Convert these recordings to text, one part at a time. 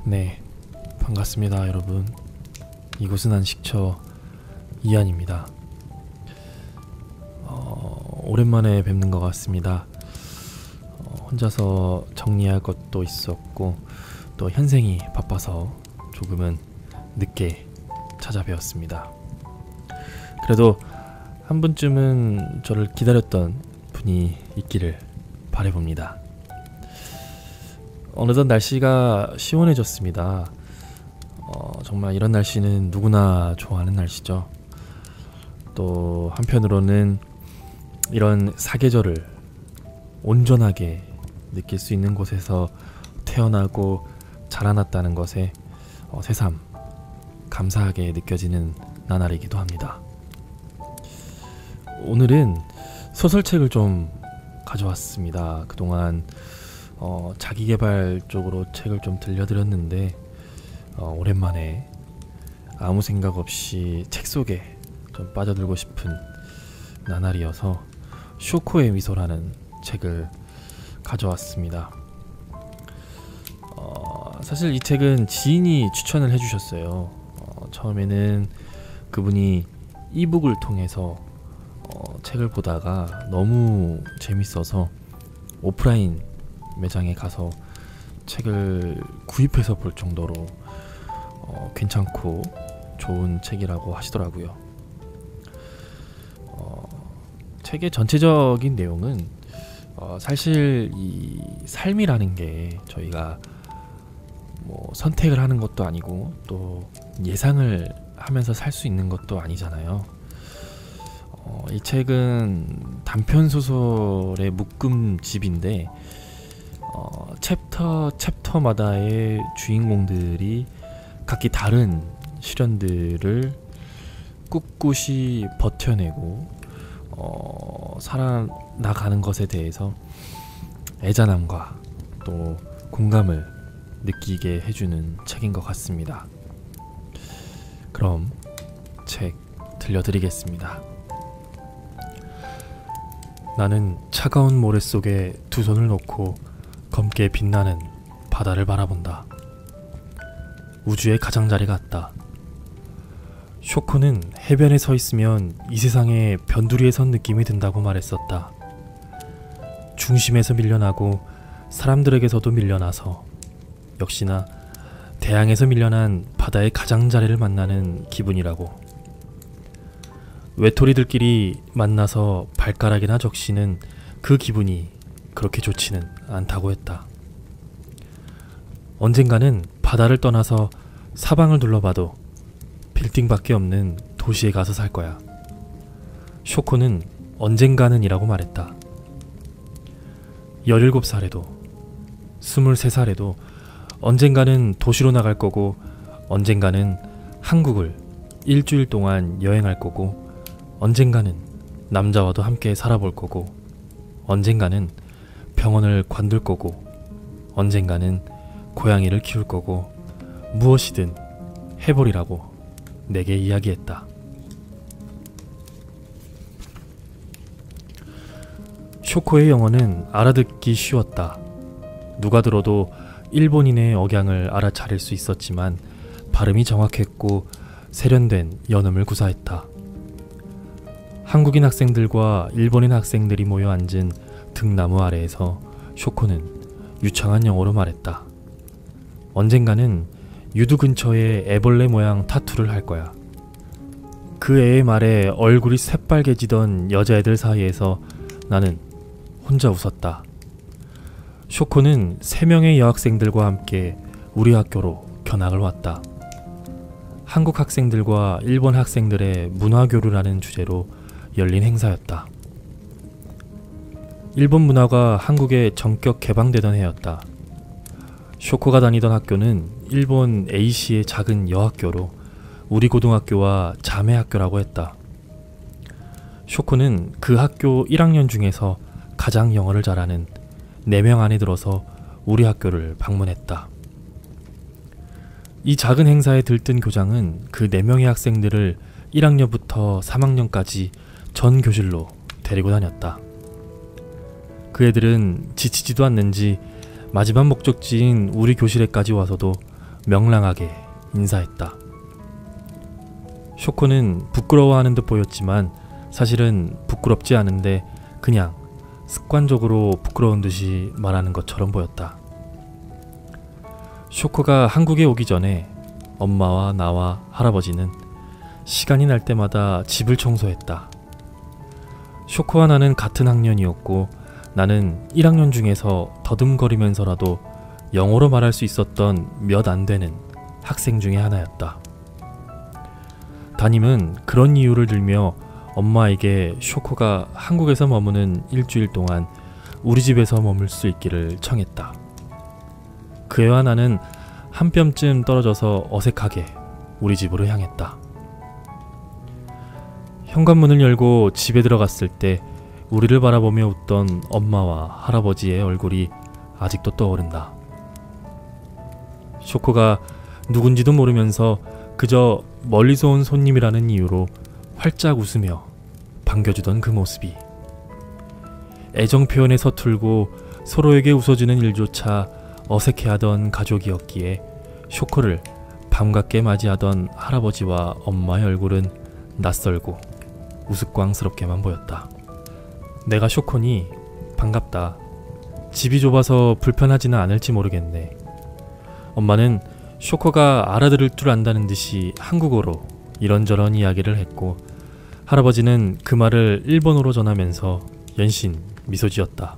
네, 반갑습니다 여러분. 이곳은 안식처 이한입니다. 오랜만에 뵙는 것 같습니다. 혼자서 정리할 것도 있었고 또 현생이 바빠서 조금은 늦게 찾아뵈었습니다. 그래도 한 분쯤은 저를 기다렸던 분이 있기를 바라봅니다. 어느덧 날씨가 시원해졌습니다. 정말 이런 날씨는 누구나 좋아하는 날씨죠. 또 한편으로는 이런 사계절을 온전하게 느낄 수 있는 곳에서 태어나고 자라났다는 것에 새삼 감사하게 느껴지는 나날이기도 합니다. 오늘은 소설책을 좀 가져왔습니다. 그동안 자기계발 쪽으로 책을 좀 들려드렸는데 오랜만에 아무 생각 없이 책 속에 좀 빠져들고 싶은 나날이어서 쇼코의 미소라는 책을 가져왔습니다. 사실 이 책은 지인이 추천을 해주셨어요. 처음에는 그분이 이북을 통해서 책을 보다가 너무 재밌어서 오프라인 매장에 가서 책을 구입해서 볼 정도로 괜찮고 좋은 책이라고 하시더라고요. 책의 전체적인 내용은 사실 이 삶이라는 게 저희가 뭐 선택을 하는 것도 아니고 또 예상을 하면서 살 수 있는 것도 아니잖아요. 이 책은 단편소설의 묶음집인데 챕터마다의 주인공들이 각기 다른 시련들을 꿋꿋이 버텨내고 살아나가는 것에 대해서 애잔함과 또 공감을 느끼게 해주는 책인 것 같습니다. 그럼 책 들려드리겠습니다. 나는 차가운 모래 속에 두 손을 놓고 검게 빛나는 바다를 바라본다. 우주의 가장자리 같다. 쇼코는 해변에 서 있으면 이 세상에 변두리에 선 느낌이 든다고 말했었다. 중심에서 밀려나고 사람들에게서도 밀려나서 역시나 대양에서 밀려난 바다의 가장자리를 만나는 기분이라고. 외톨이들끼리 만나서 발가락이나 적시는 그 기분이 그렇게 좋지는 않다고 했다. 언젠가는 바다를 떠나서 사방을 둘러봐도 빌딩밖에 없는 도시에 가서 살 거야. 쇼코는 언젠가는 이라고 말했다. 17살에도 23살에도 언젠가는 도시로 나갈 거고 언젠가는 한국을 일주일 동안 여행할 거고 언젠가는 남자와도 함께 살아볼 거고 언젠가는 병원을 관둘 거고 언젠가는 고양이를 키울 거고 무엇이든 해보리라고 내게 이야기했다. 쇼코의 영어는 알아듣기 쉬웠다. 누가 들어도 일본인의 억양을 알아차릴 수 있었지만 발음이 정확했고 세련된 연음을 구사했다. 한국인 학생들과 일본인 학생들이 모여 앉은 등나무 아래에서 쇼코는 유창한 영어로 말했다. 언젠가는 유두 근처에 애벌레 모양 타투를 할 거야. 그 애의 말에 얼굴이 새빨개지던 여자애들 사이에서 나는 혼자 웃었다. 쇼코는 3명의 여학생들과 함께 우리 학교로 견학을 왔다. 한국 학생들과 일본 학생들의 문화교류라는 주제로 열린 행사였다. 일본 문화가 한국에 전격 개방되던 해였다. 쇼코가 다니던 학교는 일본 A시의 작은 여학교로 우리 고등학교와 자매 학교라고 했다. 쇼코는 그 학교 1학년 중에서 가장 영어를 잘하는 4명 안에 들어서 우리 학교를 방문했다. 이 작은 행사에 들뜬 교장은 그 4명의 학생들을 1학년부터 3학년까지 전 교실로 데리고 다녔다. 그 애들은 지치지도 않는지 마지막 목적지인 우리 교실에까지 와서도 명랑하게 인사했다. 쇼코는 부끄러워하는 듯 보였지만 사실은 부끄럽지 않은데 그냥 습관적으로 부끄러운 듯이 말하는 것처럼 보였다. 쇼코가 한국에 오기 전에 엄마와 나와 할아버지는 시간이 날 때마다 집을 청소했다. 쇼코와 나는 같은 학년이었고 나는 1학년 중에서 더듬거리면서라도 영어로 말할 수 있었던 몇 안 되는 학생 중에 하나였다. 담임은 그런 이유를 들며 엄마에게 쇼코가 한국에서 머무는 일주일 동안 우리 집에서 머물 수 있기를 청했다. 그 애와 나는 한 뼘쯤 떨어져서 어색하게 우리 집으로 향했다. 현관문을 열고 집에 들어갔을 때 우리를 바라보며 웃던 엄마와 할아버지의 얼굴이 아직도 떠오른다. 쇼코가 누군지도 모르면서 그저 멀리서 온 손님이라는 이유로 활짝 웃으며 반겨주던 그 모습이 애정 표현에 서툴고 서로에게 웃어주는 일조차 어색해하던 가족이었기에 쇼코를 반갑게 맞이하던 할아버지와 엄마의 얼굴은 낯설고 우스꽝스럽게만 보였다. 내가 쇼코니 반갑다. 집이 좁아서 불편하지는 않을지 모르겠네. 엄마는 쇼코가 알아들을 줄 안다는 듯이 한국어로 이런저런 이야기를 했고 할아버지는 그 말을 일본어로 전하면서 연신 미소 지었다.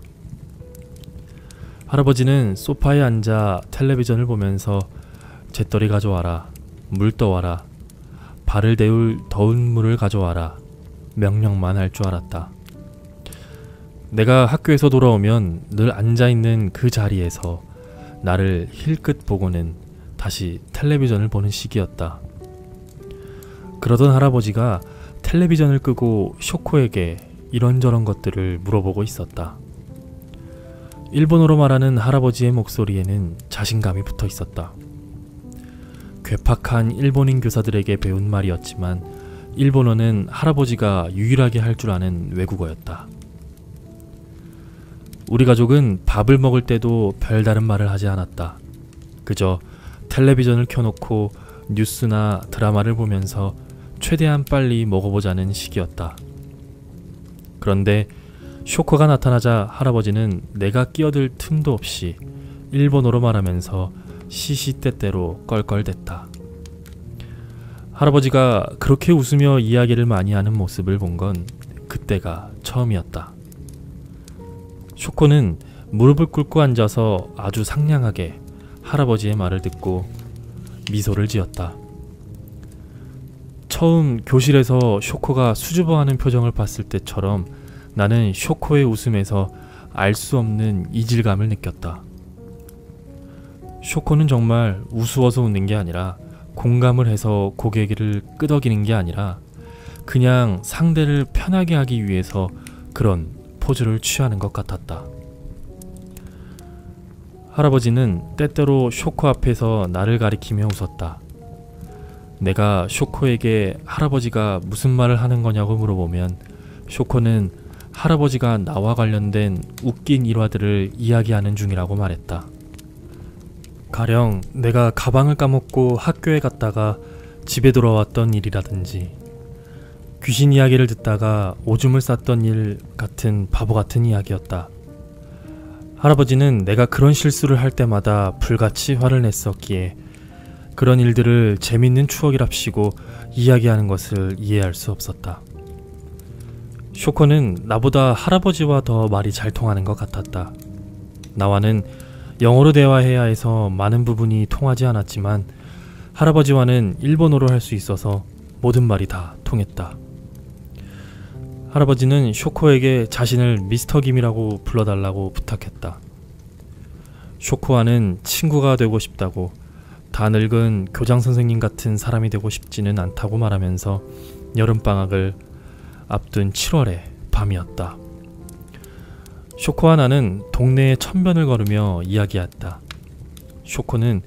할아버지는 소파에 앉아 텔레비전을 보면서 잿더리 가져와라, 물 떠와라, 발을 데울 더운 물을 가져와라 명령만 할 줄 알았다. 내가 학교에서 돌아오면 늘 앉아있는 그 자리에서 나를 힐끗 보고는 다시 텔레비전을 보는 시기였다. 그러던 할아버지가 텔레비전을 끄고 쇼코에게 이런저런 것들을 물어보고 있었다. 일본어로 말하는 할아버지의 목소리에는 자신감이 붙어 있었다. 괴팍한 일본인 교사들에게 배운 말이었지만 일본어는 할아버지가 유일하게 할 줄 아는 외국어였다. 우리 가족은 밥을 먹을 때도 별다른 말을 하지 않았다. 그저 텔레비전을 켜놓고 뉴스나 드라마를 보면서 최대한 빨리 먹어보자는 식이었다. 그런데 쇼코가 나타나자 할아버지는 내가 끼어들 틈도 없이 일본어로 말하면서 시시때때로 껄껄댔다. 할아버지가 그렇게 웃으며 이야기를 많이 하는 모습을 본 건 그때가 처음이었다. 쇼코는 무릎을 꿇고 앉아서 아주 상냥하게 할아버지의 말을 듣고 미소를 지었다. 처음 교실에서 쇼코가 수줍어하는 표정을 봤을 때처럼 나는 쇼코의 웃음에서 알 수 없는 이질감을 느꼈다. 쇼코는 정말 우스워서 웃는 게 아니라 공감을 해서 고개를 끄덕이는 게 아니라 그냥 상대를 편하게 하기 위해서 그런 포즈를 취하는 것 같았다. 할아버지는 때때로 쇼코 앞에서 나를 가리키며 웃었다. 내가 쇼코에게 할아버지가 무슨 말을 하는 거냐고 물어보면 쇼코는 할아버지가 나와 관련된 웃긴 일화들을 이야기하는 중이라고 말했다. 가령 내가 가방을 까먹고 학교에 갔다가 집에 돌아왔던 일이라든지 귀신 이야기를 듣다가 오줌을 쌌던 일 같은 바보 같은 이야기였다. 할아버지는 내가 그런 실수를 할 때마다 불같이 화를 냈었기에 그런 일들을 재밌는 추억이랍시고 이야기하는 것을 이해할 수 없었다. 쇼코는 나보다 할아버지와 더 말이 잘 통하는 것 같았다. 나와는 영어로 대화해야 해서 많은 부분이 통하지 않았지만 할아버지와는 일본어로 할 수 있어서 모든 말이 다 통했다. 할아버지는 쇼코에게 자신을 미스터 김이라고 불러달라고 부탁했다. 쇼코와는 친구가 되고 싶다고, 다 늙은 교장 선생님 같은 사람이 되고 싶지는 않다고 말하면서 여름방학을 앞둔 7월의 밤이었다. 쇼코와 나는 동네의 천변을 걸으며 이야기했다. 쇼코는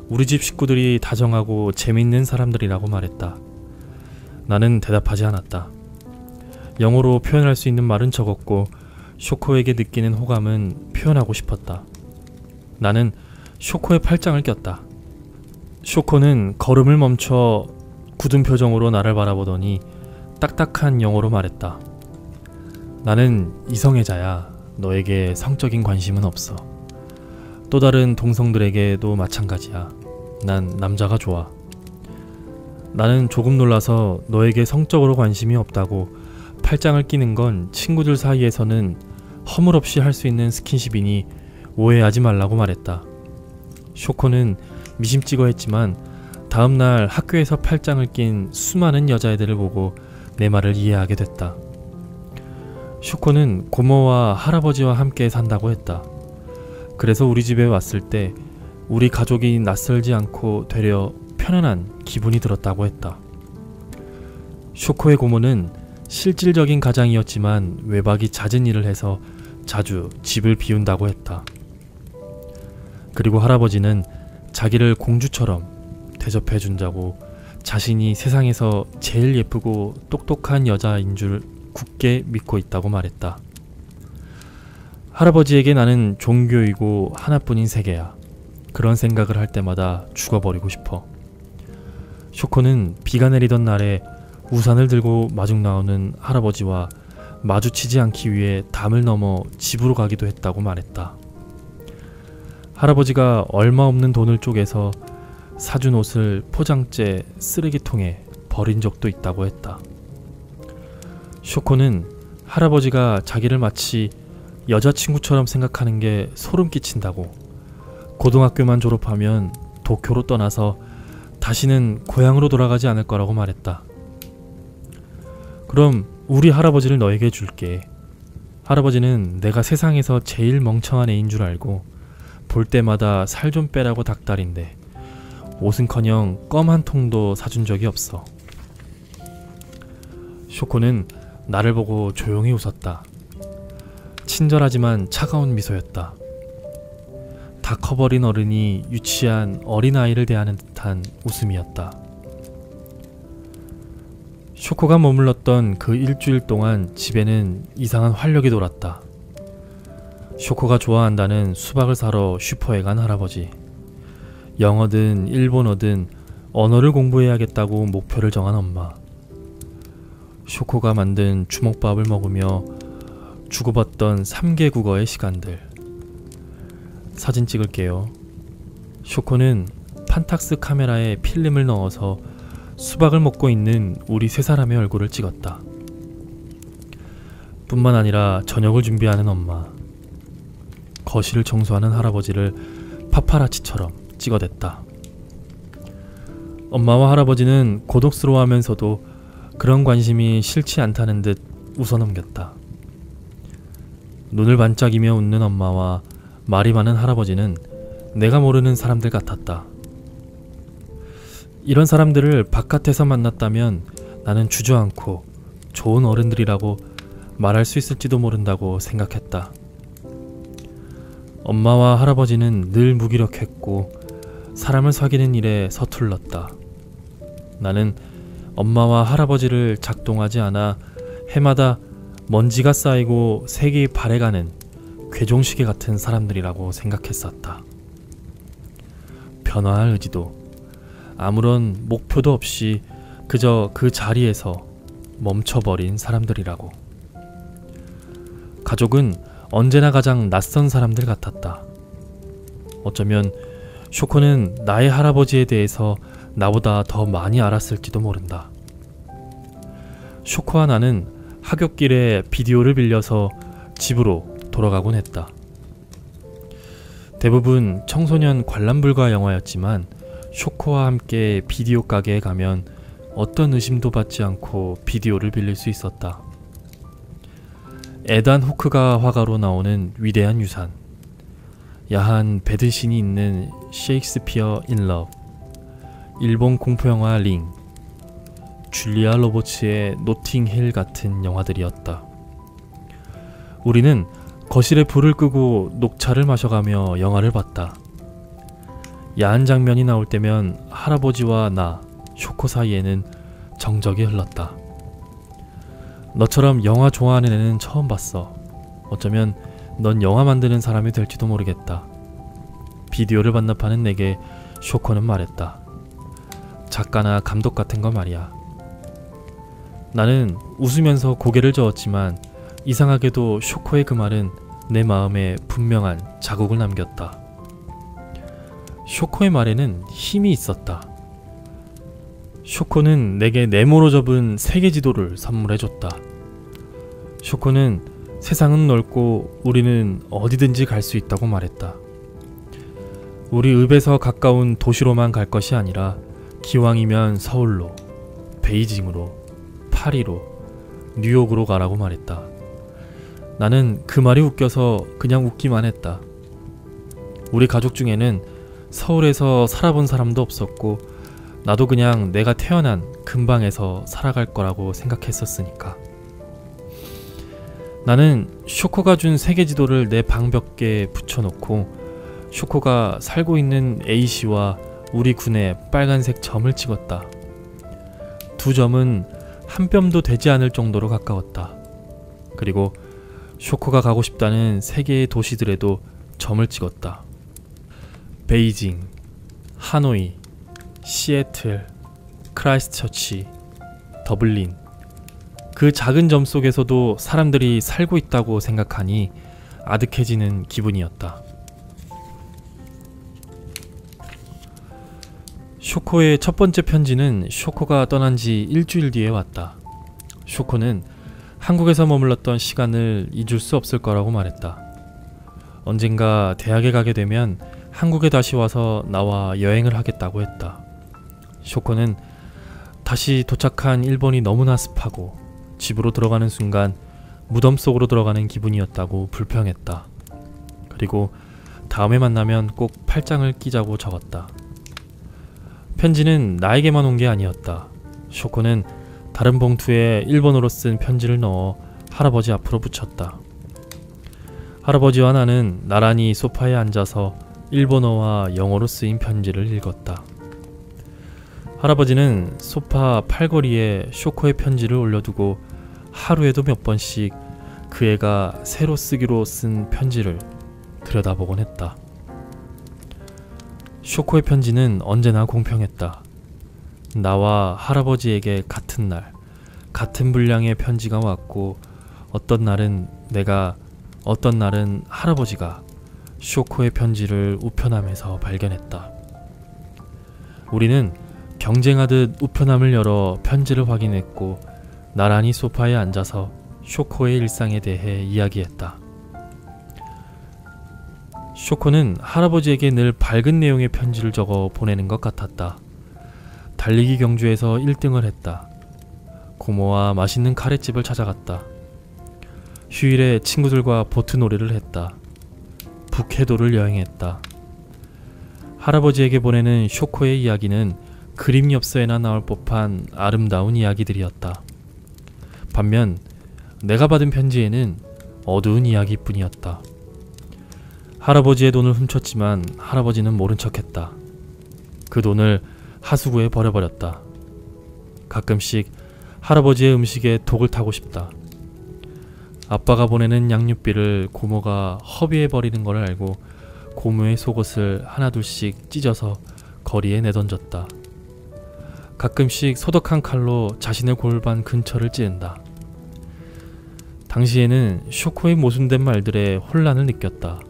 우리 집 식구들이 다정하고 재밌는 사람들이라고 말했다. 나는 대답하지 않았다. 영어로 표현할 수 있는 말은 적었고 쇼코에게 느끼는 호감은 표현하고 싶었다. 나는 쇼코의 팔짱을 꼈다. 쇼코는 걸음을 멈춰 굳은 표정으로 나를 바라보더니 딱딱한 영어로 말했다. 나는 이성애자야. 너에게 성적인 관심은 없어. 또 다른 동성들에게도 마찬가지야. 난 남자가 좋아. 나는 조금 놀라서 너에게 성적으로 관심이 없다고 팔짱을 끼는 건 친구들 사이에서는 허물없이 할 수 있는 스킨십이니 오해하지 말라고 말했다. 쇼코는 미심쩍어했지만 다음날 학교에서 팔짱을 낀 수많은 여자애들을 보고 내 말을 이해하게 됐다. 쇼코는 고모와 할아버지와 함께 산다고 했다. 그래서 우리 집에 왔을 때 우리 가족이 낯설지 않고 되려 편안한 기분이 들었다고 했다. 쇼코의 고모는 실질적인 가장이었지만 외박이 잦은 일을 해서 자주 집을 비운다고 했다. 그리고 할아버지는 자기를 공주처럼 대접해준다고 자신이 세상에서 제일 예쁘고 똑똑한 여자인 줄 굳게 믿고 있다고 말했다. 할아버지에게 나는 종교이고 하나뿐인 세계야. 그런 생각을 할 때마다 죽어버리고 싶어. 쇼코는 비가 내리던 날에 우산을 들고 마중 나오는 할아버지와 마주치지 않기 위해 담을 넘어 집으로 가기도 했다고 말했다. 할아버지가 얼마 없는 돈을 쪼개서 사준 옷을 포장재 쓰레기통에 버린 적도 있다고 했다. 쇼코는 할아버지가 자기를 마치 여자친구처럼 생각하는 게 소름 끼친다고 고등학교만 졸업하면 도쿄로 떠나서 다시는 고향으로 돌아가지 않을 거라고 말했다. 그럼 우리 할아버지를 너에게 줄게. 할아버지는 내가 세상에서 제일 멍청한 애인 줄 알고 볼 때마다 살 좀 빼라고 닥달인데 옷은커녕 껌 한 통도 사준 적이 없어. 쇼코는 나를 보고 조용히 웃었다. 친절하지만 차가운 미소였다. 다 커버린 어른이 유치한 어린아이를 대하는 듯한 웃음이었다. 쇼코가 머물렀던 그 일주일 동안 집에는 이상한 활력이 돌았다. 쇼코가 좋아한다는 수박을 사러 슈퍼에 간 할아버지, 영어든 일본어든 언어를 공부해야겠다고 목표를 정한 엄마, 쇼코가 만든 주먹밥을 먹으며 주고받던 3개 국어의 시간들. 사진 찍을게요. 쇼코는 판탁스 카메라에 필름을 넣어서 수박을 먹고 있는 우리 세 사람의 얼굴을 찍었다. 뿐만 아니라 저녁을 준비하는 엄마, 거실을 청소하는 할아버지를 파파라치처럼 찍어댔다. 엄마와 할아버지는 고독스러워하면서도 그런 관심이 싫지 않다는 듯 웃어넘겼다. 눈을 반짝이며 웃는 엄마와 말이 많은 할아버지는 내가 모르는 사람들 같았다. 이런 사람들을 바깥에서 만났다면 나는 주저앉고 좋은 어른들이라고 말할 수 있을지도 모른다고 생각했다. 엄마와 할아버지는 늘 무기력했고 사람을 사귀는 일에 서툴렀다. 나는 엄마와 할아버지를 작동하지 않아 해마다 먼지가 쌓이고 색이 바래가는 괴종시계 같은 사람들이라고 생각했었다. 변화할 의지도, 아무런 목표도 없이 그저 그 자리에서 멈춰버린 사람들이라고. 가족은 언제나 가장 낯선 사람들 같았다. 어쩌면 쇼코는 나의 할아버지에 대해서 나보다 더 많이 알았을지도 모른다. 쇼코와 나는 하굣길에 비디오를 빌려서 집으로 돌아가곤 했다. 대부분 청소년 관람 불가 영화였지만 쇼코와 함께 비디오 가게에 가면 어떤 의심도 받지 않고 비디오를 빌릴 수 있었다. 에단 후크가 화가로 나오는 위대한 유산, 야한 배드신이 있는 셰익스피어 인 러브, 일본 공포영화 링, 줄리아 로버츠의 노팅힐 같은 영화들이었다. 우리는 거실에 불을 끄고 녹차를 마셔가며 영화를 봤다. 야한 장면이 나올 때면 할아버지와 나, 쇼코 사이에는 정적이 흘렀다. 너처럼 영화 좋아하는 애는 처음 봤어. 어쩌면 넌 영화 만드는 사람이 될지도 모르겠다. 비디오를 반납하는 내게 쇼코는 말했다. 작가나 감독 같은 거 말이야. 나는 웃으면서 고개를 저었지만 이상하게도 쇼코의 그 말은 내 마음에 분명한 자국을 남겼다. 쇼코의 말에는 힘이 있었다. 쇼코는 내게 네모로 접은 세계 지도를 선물해줬다. 쇼코는 세상은 넓고 우리는 어디든지 갈 수 있다고 말했다. 우리 읍에서 가까운 도시로만 갈 것이 아니라 기왕이면 서울로, 베이징으로, 파리로, 뉴욕으로 가라고 말했다. 나는 그 말이 웃겨서 그냥 웃기만 했다. 우리 가족 중에는 서울에서 살아본 사람도 없었고 나도 그냥 내가 태어난 근방에서 살아갈 거라고 생각했었으니까. 나는 쇼코가 준 세계지도를 내 방벽에 붙여놓고 쇼코가 살고 있는 A시와 우리 군에 빨간색 점을 찍었다. 두 점은 한 뼘도 되지 않을 정도로 가까웠다. 그리고 쇼코가 가고 싶다는 세 개의 도시들에도 점을 찍었다. 베이징, 하노이, 시애틀, 크라이스트처치, 더블린. 그 작은 점 속에서도 사람들이 살고 있다고 생각하니 아득해지는 기분이었다. 쇼코의 첫 번째 편지는 쇼코가 떠난 지 일주일 뒤에 왔다. 쇼코는 한국에서 머물렀던 시간을 잊을 수 없을 거라고 말했다. 언젠가 대학에 가게 되면 한국에 다시 와서 나와 여행을 하겠다고 했다. 쇼코는 다시 도착한 일본이 너무나 습하고 집으로 들어가는 순간 무덤 속으로 들어가는 기분이었다고 불평했다. 그리고 다음에 만나면 꼭 팔짱을 끼자고 적었다. 편지는 나에게만 온 게 아니었다. 쇼코는 다른 봉투에 일본어로 쓴 편지를 넣어 할아버지 앞으로 붙였다. 할아버지와 나는 나란히 소파에 앉아서 일본어와 영어로 쓰인 편지를 읽었다. 할아버지는 소파 팔걸이에 쇼코의 편지를 올려두고 하루에도 몇 번씩 그 애가 새로 쓰기로 쓴 편지를 들여다보곤 했다. 쇼코의 편지는 언제나 공평했다. 나와 할아버지에게 같은 날, 같은 분량의 편지가 왔고 어떤 날은 내가, 어떤 날은 할아버지가 쇼코의 편지를 우편함에서 발견했다. 우리는 경쟁하듯 우편함을 열어 편지를 확인했고 나란히 소파에 앉아서 쇼코의 일상에 대해 이야기했다. 쇼코는 할아버지에게 늘 밝은 내용의 편지를 적어 보내는 것 같았다. 달리기 경주에서 1등을 했다. 고모와 맛있는 카레집을 찾아갔다. 휴일에 친구들과 보트놀이를 했다. 북해도를 여행했다. 할아버지에게 보내는 쇼코의 이야기는 그림 엽서에나 나올 법한 아름다운 이야기들이었다. 반면 내가 받은 편지에는 어두운 이야기뿐이었다. 할아버지의 돈을 훔쳤지만 할아버지는 모른 척했다. 그 돈을 하수구에 버려버렸다. 가끔씩 할아버지의 음식에 독을 타고 싶다. 아빠가 보내는 양육비를 고모가 허비해 버리는 걸 알고 고모의 속옷을 하나둘씩 찢어서 거리에 내던졌다. 가끔씩 소독한 칼로 자신의 골반 근처를 찌른다. 당시에는 쇼코의 모순된 말들에 혼란을 느꼈다.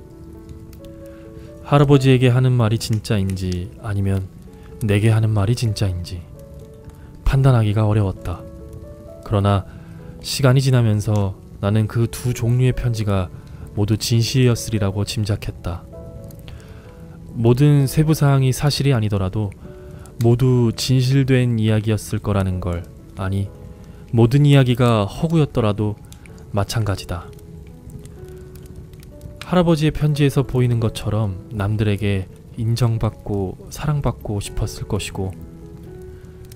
할아버지에게 하는 말이 진짜인지 아니면 내게 하는 말이 진짜인지 판단하기가 어려웠다. 그러나 시간이 지나면서 나는 그 두 종류의 편지가 모두 진실이었으리라고 짐작했다. 모든 세부사항이 사실이 아니더라도 모두 진실된 이야기였을 거라는 걸, 아니 모든 이야기가 허구였더라도 마찬가지다. 할아버지의 편지에서 보이는 것처럼 남들에게 인정받고 사랑받고 싶었을 것이고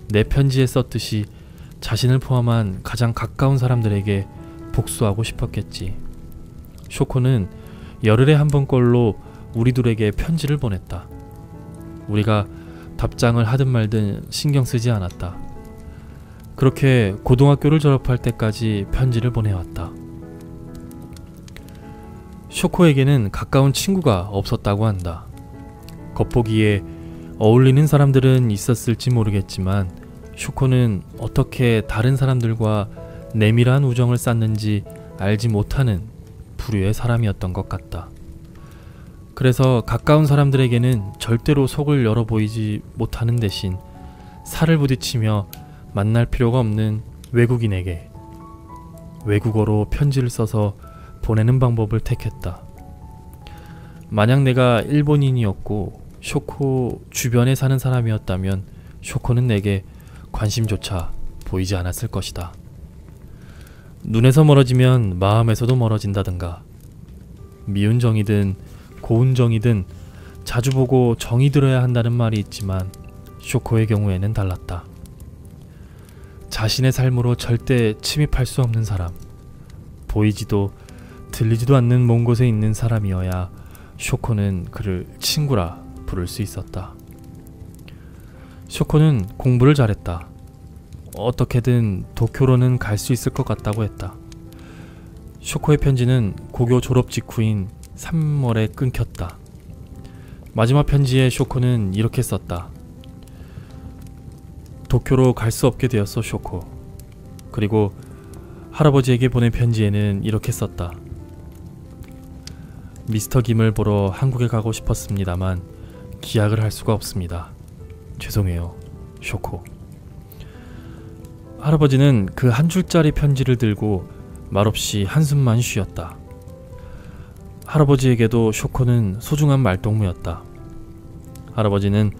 내 편지에 썼듯이 자신을 포함한 가장 가까운 사람들에게 복수하고 싶었겠지. 쇼코는 열흘에 한 번꼴로 우리 둘에게 편지를 보냈다. 우리가 답장을 하든 말든 신경 쓰지 않았다. 그렇게 고등학교를 졸업할 때까지 편지를 보내왔다. 쇼코에게는 가까운 친구가 없었다고 한다. 겉보기에 어울리는 사람들은 있었을지 모르겠지만 쇼코는 어떻게 다른 사람들과 내밀한 우정을 쌓는지 알지 못하는 부류의 사람이었던 것 같다. 그래서 가까운 사람들에게는 절대로 속을 열어 보이지 못하는 대신 살을 부딪히며 만날 필요가 없는 외국인에게 외국어로 편지를 써서 보내는 방법을 택했다. 만약 내가 일본인이었고 쇼코 주변에 사는 사람이었다면 쇼코는 내게 관심조차 보이지 않았을 것이다. 눈에서 멀어지면 마음에서도 멀어진다든가, 미운 정이든 고운 정이든 자주 보고 정이 들어야 한다는 말이 있지만 쇼코의 경우에는 달랐다. 자신의 삶으로 절대 침입할 수 없는 사람, 보이지도 들리지도 않는 먼 곳에 있는 사람이어야 쇼코는 그를 친구라 부를 수 있었다. 쇼코는 공부를 잘했다. 어떻게든 도쿄로는 갈 수 있을 것 같다고 했다. 쇼코의 편지는 고교 졸업 직후인 3월에 끊겼다. 마지막 편지에 쇼코는 이렇게 썼다. 도쿄로 갈 수 없게 되었어, 쇼코. 그리고 할아버지에게 보낸 편지에는 이렇게 썼다. 미스터 김을 보러 한국에 가고 싶었습니다만 기약을 할 수가 없습니다. 죄송해요, 쇼코. 할아버지는 그 한 줄짜리 편지를 들고 말없이 한숨만 쉬었다. 할아버지에게도 쇼코는 소중한 말동무였다. 할아버지는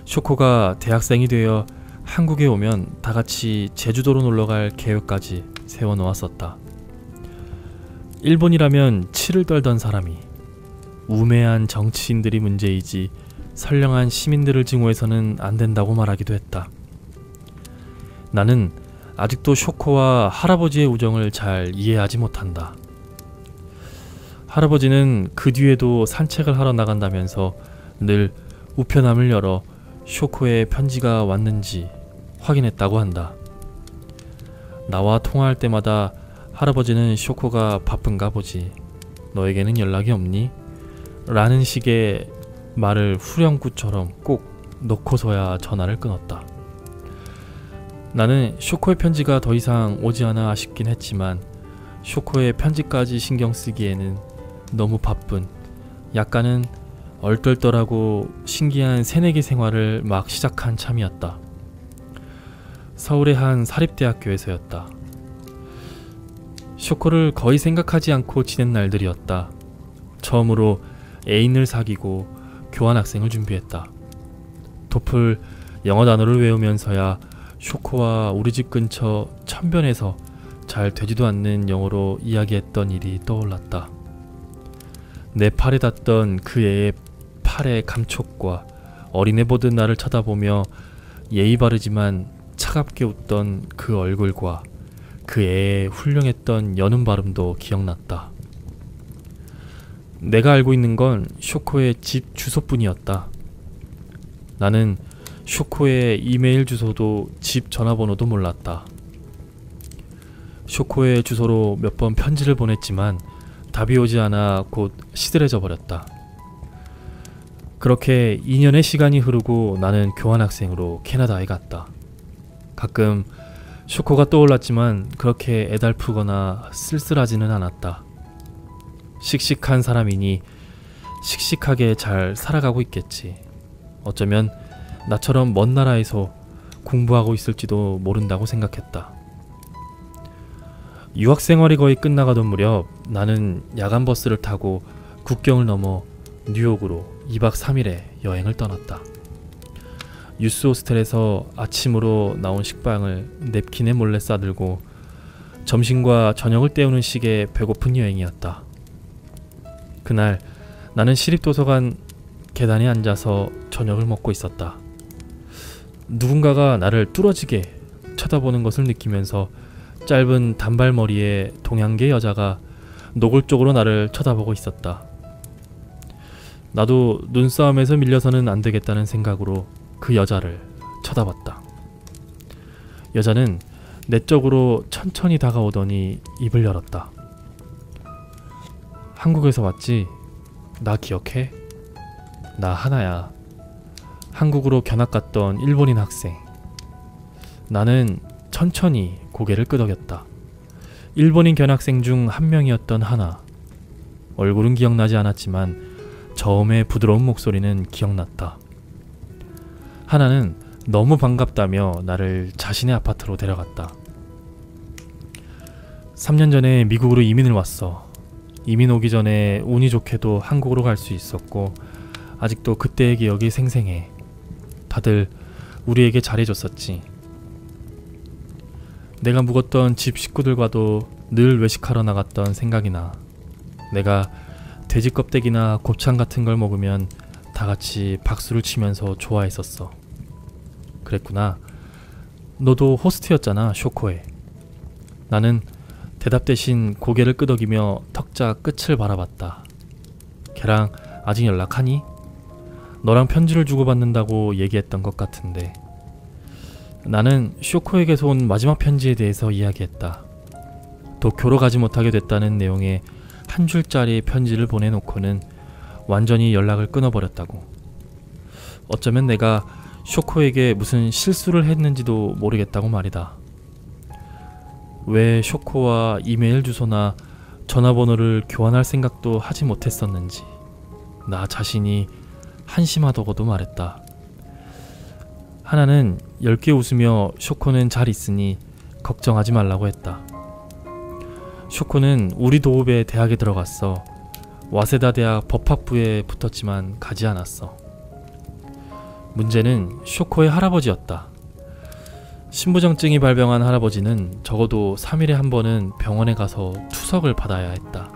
쇼코가 대학생이 되어 한국에 오면 다같이 제주도로 놀러갈 계획까지 세워놓았었다. 일본이라면 치를 떨던 사람이 우매한 정치인들이 문제이지 선량한 시민들을 증오해서는 안 된다고 말하기도 했다. 나는 아직도 쇼코와 할아버지의 우정을 잘 이해하지 못한다. 할아버지는 그 뒤에도 산책을 하러 나간다면서 늘 우편함을 열어 쇼코의 편지가 왔는지 확인했다고 한다. 나와 통화할 때마다 할아버지는 쇼코가 바쁜가 보지, 너에게는 연락이 없니? 라는 식의 말을 후렴구처럼 꼭 넣고서야 전화를 끊었다. 나는 쇼코의 편지가 더 이상 오지 않아 아쉽긴 했지만 쇼코의 편지까지 신경 쓰기에는 너무 바쁜, 약간은 얼떨떨하고 신기한 새내기 생활을 막 시작한 참이었다. 서울의 한 사립대학교에서였다. 쇼코를 거의 생각하지 않고 지낸 날들이었다. 처음으로 애인을 사귀고 교환학생을 준비했다. 토플 영어 단어를 외우면서야 쇼코와 우리 집 근처 천변에서 잘 되지도 않는 영어로 이야기했던 일이 떠올랐다. 내 팔에 닿던 그 애의 팔의 감촉과 어린애 보듯 나를 쳐다보며 예의 바르지만 차갑게 웃던 그 얼굴과 그 애의 훌륭했던 여는 발음도 기억났다. 내가 알고 있는 건 쇼코의 집 주소뿐이었다. 나는 쇼코의 이메일 주소도 집 전화번호도 몰랐다. 쇼코의 주소로 몇 번 편지를 보냈지만 답이 오지 않아 곧 시들해져 버렸다. 그렇게 2년의 시간이 흐르고 나는 교환학생으로 캐나다에 갔다. 가끔 쇼코가 떠올랐지만 그렇게 애달프거나 쓸쓸하지는 않았다. 씩씩한 사람이니 씩씩하게 잘 살아가고 있겠지. 어쩌면 나처럼 먼 나라에서 공부하고 있을지도 모른다고 생각했다. 유학생활이 거의 끝나가던 무렵 나는 야간 버스를 타고 국경을 넘어 뉴욕으로 2박 3일의 여행을 떠났다. 유스 호스텔에서 아침으로 나온 식빵을 냅킨에 몰래 싸들고 점심과 저녁을 때우는 식의 배고픈 여행이었다. 그날 나는 시립도서관 계단에 앉아서 저녁을 먹고 있었다. 누군가가 나를 뚫어지게 쳐다보는 것을 느끼면서 짧은 단발머리의 동양계 여자가 노골적으로 나를 쳐다보고 있었다. 나도 눈싸움에서 밀려서는 안 되겠다는 생각으로 그 여자를 쳐다봤다. 여자는 내 쪽으로 천천히 다가오더니 입을 열었다. 한국에서 왔지? 나 기억해? 나 하나야. 한국으로 견학 갔던 일본인 학생. 나는 천천히 고개를 끄덕였다. 일본인 견학생 중 한 명이었던 하나. 얼굴은 기억나지 않았지만 저음의 부드러운 목소리는 기억났다. 하나는 너무 반갑다며 나를 자신의 아파트로 데려갔다. 3년 전에 미국으로 이민을 왔어. 이민 오기 전에 운이 좋게도 한국으로 갈 수 있었고 아직도 그때의 기억이 생생해. 다들 우리에게 잘해줬었지. 내가 묵었던 집 식구들과도 늘 외식하러 나갔던 생각이 나. 내가 돼지 껍데기나 곱창 같은 걸 먹으면 다 같이 박수를 치면서 좋아했었어. 그랬구나. 너도 호스트였잖아, 쇼코에. 나는 대답 대신 고개를 끄덕이며 턱자 끝을 바라봤다. 걔랑 아직 연락하니? 너랑 편지를 주고받는다고 얘기했던 것 같은데. 나는 쇼코에게서 온 마지막 편지에 대해서 이야기했다. 도쿄로 가지 못하게 됐다는 내용의 한 줄짜리 편지를 보내놓고는 완전히 연락을 끊어버렸다고. 어쩌면 내가 쇼코에게 무슨 실수를 했는지도 모르겠다고 말이다. 왜 쇼코와 이메일 주소나 전화번호를 교환할 생각도 하지 못했었는지 나 자신이 한심하다고도 말했다. 하나는 엷게 웃으며 쇼코는 잘 있으니 걱정하지 말라고 했다. 쇼코는 우리 도읍의 대학에 들어갔어. 와세다 대학 법학부에 붙었지만 가지 않았어. 문제는 쇼코의 할아버지였다. 신부정증이 발병한 할아버지는 적어도 3일에 한 번은 병원에 가서 투석을 받아야 했다.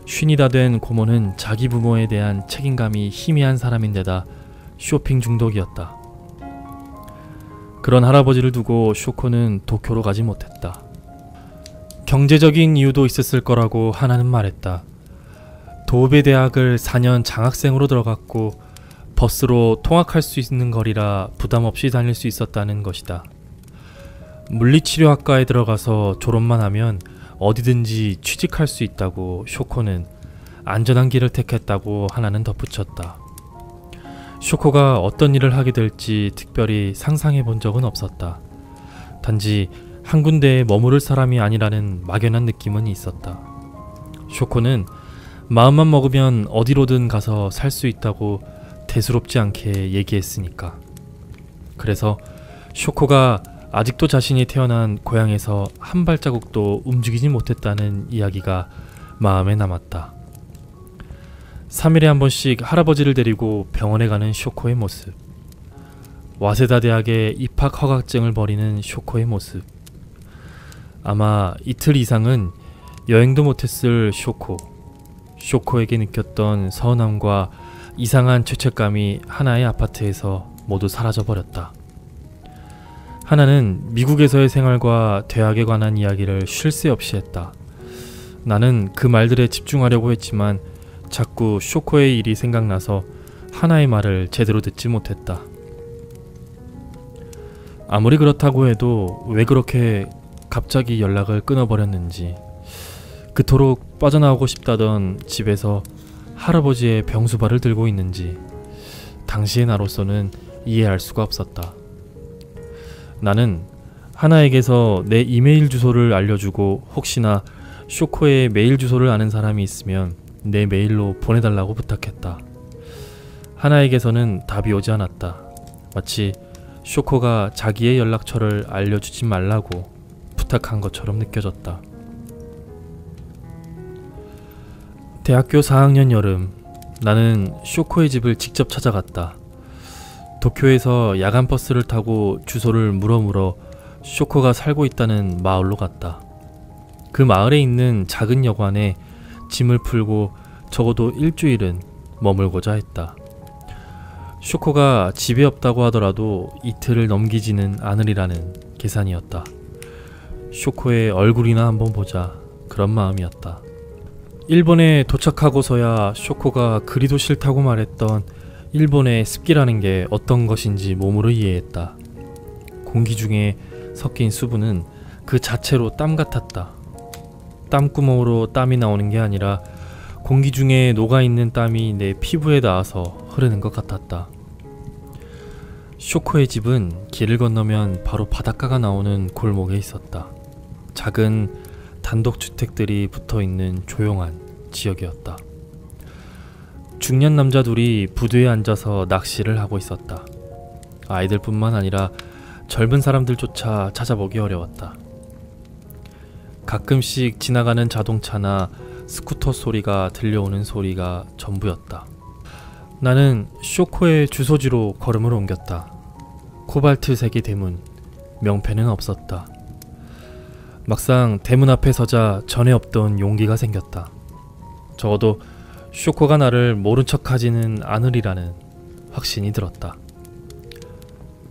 쉰이 다 된 고모는 자기 부모에 대한 책임감이 희미한 사람인데다 쇼핑 중독이었다. 그런 할아버지를 두고 쇼코는 도쿄로 가지 못했다. 경제적인 이유도 있었을 거라고 하나는 말했다. 도읍의 대학을 4년 장학생으로 들어갔고 버스로 통학할 수 있는 거리라 부담 없이 다닐 수 있었다는 것이다. 물리치료학과에 들어가서 졸업만 하면 어디든지 취직할 수 있다고 쇼코는 안전한 길을 택했다고 하나는 덧붙였다. 쇼코가 어떤 일을 하게 될지 특별히 상상해 본 적은 없었다. 단지 한 군데에 머무를 사람이 아니라는 막연한 느낌은 있었다. 쇼코는 마음만 먹으면 어디로든 가서 살 수 있다고 대수롭지 않게 얘기했으니까. 그래서 쇼코가 아직도 자신이 태어난 고향에서 한 발자국도 움직이지 못했다는 이야기가 마음에 남았다. 3일에 한 번씩 할아버지를 데리고 병원에 가는 쇼코의 모습. 와세다 대학에 입학 허가증을 버리는 쇼코의 모습. 아마 이틀 이상은 여행도 못했을 쇼코. 쇼코에게 느꼈던 서운함과 이상한 죄책감이 하나의 아파트에서 모두 사라져버렸다. 하나는 미국에서의 생활과 대학에 관한 이야기를 쉴 새 없이 했다. 나는 그 말들에 집중하려고 했지만 자꾸 쇼코의 일이 생각나서 하나의 말을 제대로 듣지 못했다. 아무리 그렇다고 해도 왜 그렇게 갑자기 연락을 끊어버렸는지, 그토록 빠져나오고 싶다던 집에서 할아버지의 병수발을 들고 있는지 당시의 나로서는 이해할 수가 없었다. 나는 하나에게서 내 이메일 주소를 알려주고 혹시나 쇼코의 메일 주소를 아는 사람이 있으면 내 메일로 보내달라고 부탁했다. 하나에게서는 답이 오지 않았다. 마치 쇼코가 자기의 연락처를 알려주지 말라고 부탁한 것처럼 느껴졌다. 대학교 4학년 여름, 나는 쇼코의 집을 직접 찾아갔다. 도쿄에서 야간 버스를 타고 주소를 물어 쇼코가 살고 있다는 마을로 갔다. 그 마을에 있는 작은 여관에 짐을 풀고 적어도 일주일은 머물고자 했다. 쇼코가 집에 없다고 하더라도 이틀을 넘기지는 않으리라는 계산이었다. 쇼코의 얼굴이나 한번 보자, 그런 마음이었다. 일본에 도착하고서야 쇼코가 그리도 싫다고 말했던 일본의 습기라는 게 어떤 것인지 몸으로 이해했다. 공기 중에 섞인 수분은 그 자체로 땀 같았다. 땀구멍으로 땀이 나오는 게 아니라 공기 중에 녹아있는 땀이 내 피부에 닿아서 흐르는 것 같았다. 쇼코의 집은 길을 건너면 바로 바닷가가 나오는 골목에 있었다. 작은 단독주택들이 붙어있는 조용한 지역이었다. 중년 남자 둘이 부두에 앉아서 낚시를 하고 있었다. 아이들뿐만 아니라 젊은 사람들조차 찾아보기 어려웠다. 가끔씩 지나가는 자동차나 스쿠터 소리가 들려오는 소리가 전부였다. 나는 쇼코의 주소지로 걸음을 옮겼다. 코발트색의 대문, 명패는 없었다. 막상 대문 앞에 서자 전에 없던 용기가 생겼다. 적어도 쇼코가 나를 모른 척하지는 않으리라는 확신이 들었다.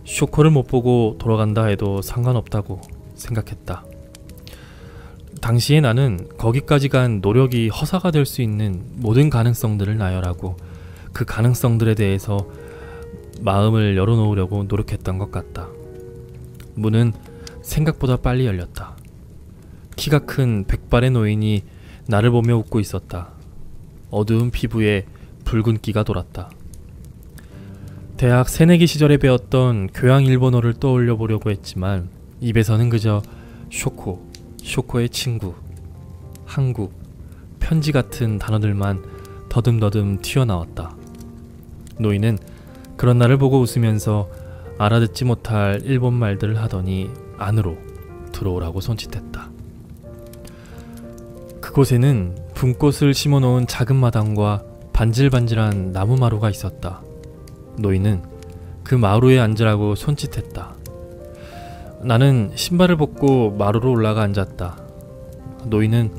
쇼코를 못 보고 돌아간다 해도 상관없다고 생각했다. 당시에 나는 거기까지 간 노력이 허사가 될 수 있는 모든 가능성들을 나열하고 그 가능성들에 대해서 마음을 열어놓으려고 노력했던 것 같다. 문은 생각보다 빨리 열렸다. 키가 큰 백발의 노인이 나를 보며 웃고 있었다. 어두운 피부에 붉은기가 돌았다. 대학 새내기 시절에 배웠던 교양 일본어를 떠올려 보려고 했지만 입에서는 그저 쇼코, 쇼코의 친구, 한국, 편지 같은 단어들만 더듬더듬 튀어나왔다. 노인은 그런 나를 보고 웃으면서 알아듣지 못할 일본 말들을 하더니 안으로 들어오라고 손짓했다. 그곳에는 분꽃을 심어놓은 작은 마당과 반질반질한 나무 마루가 있었다. 노인은 그 마루에 앉으라고 손짓했다. 나는 신발을 벗고 마루로 올라가 앉았다. 노인은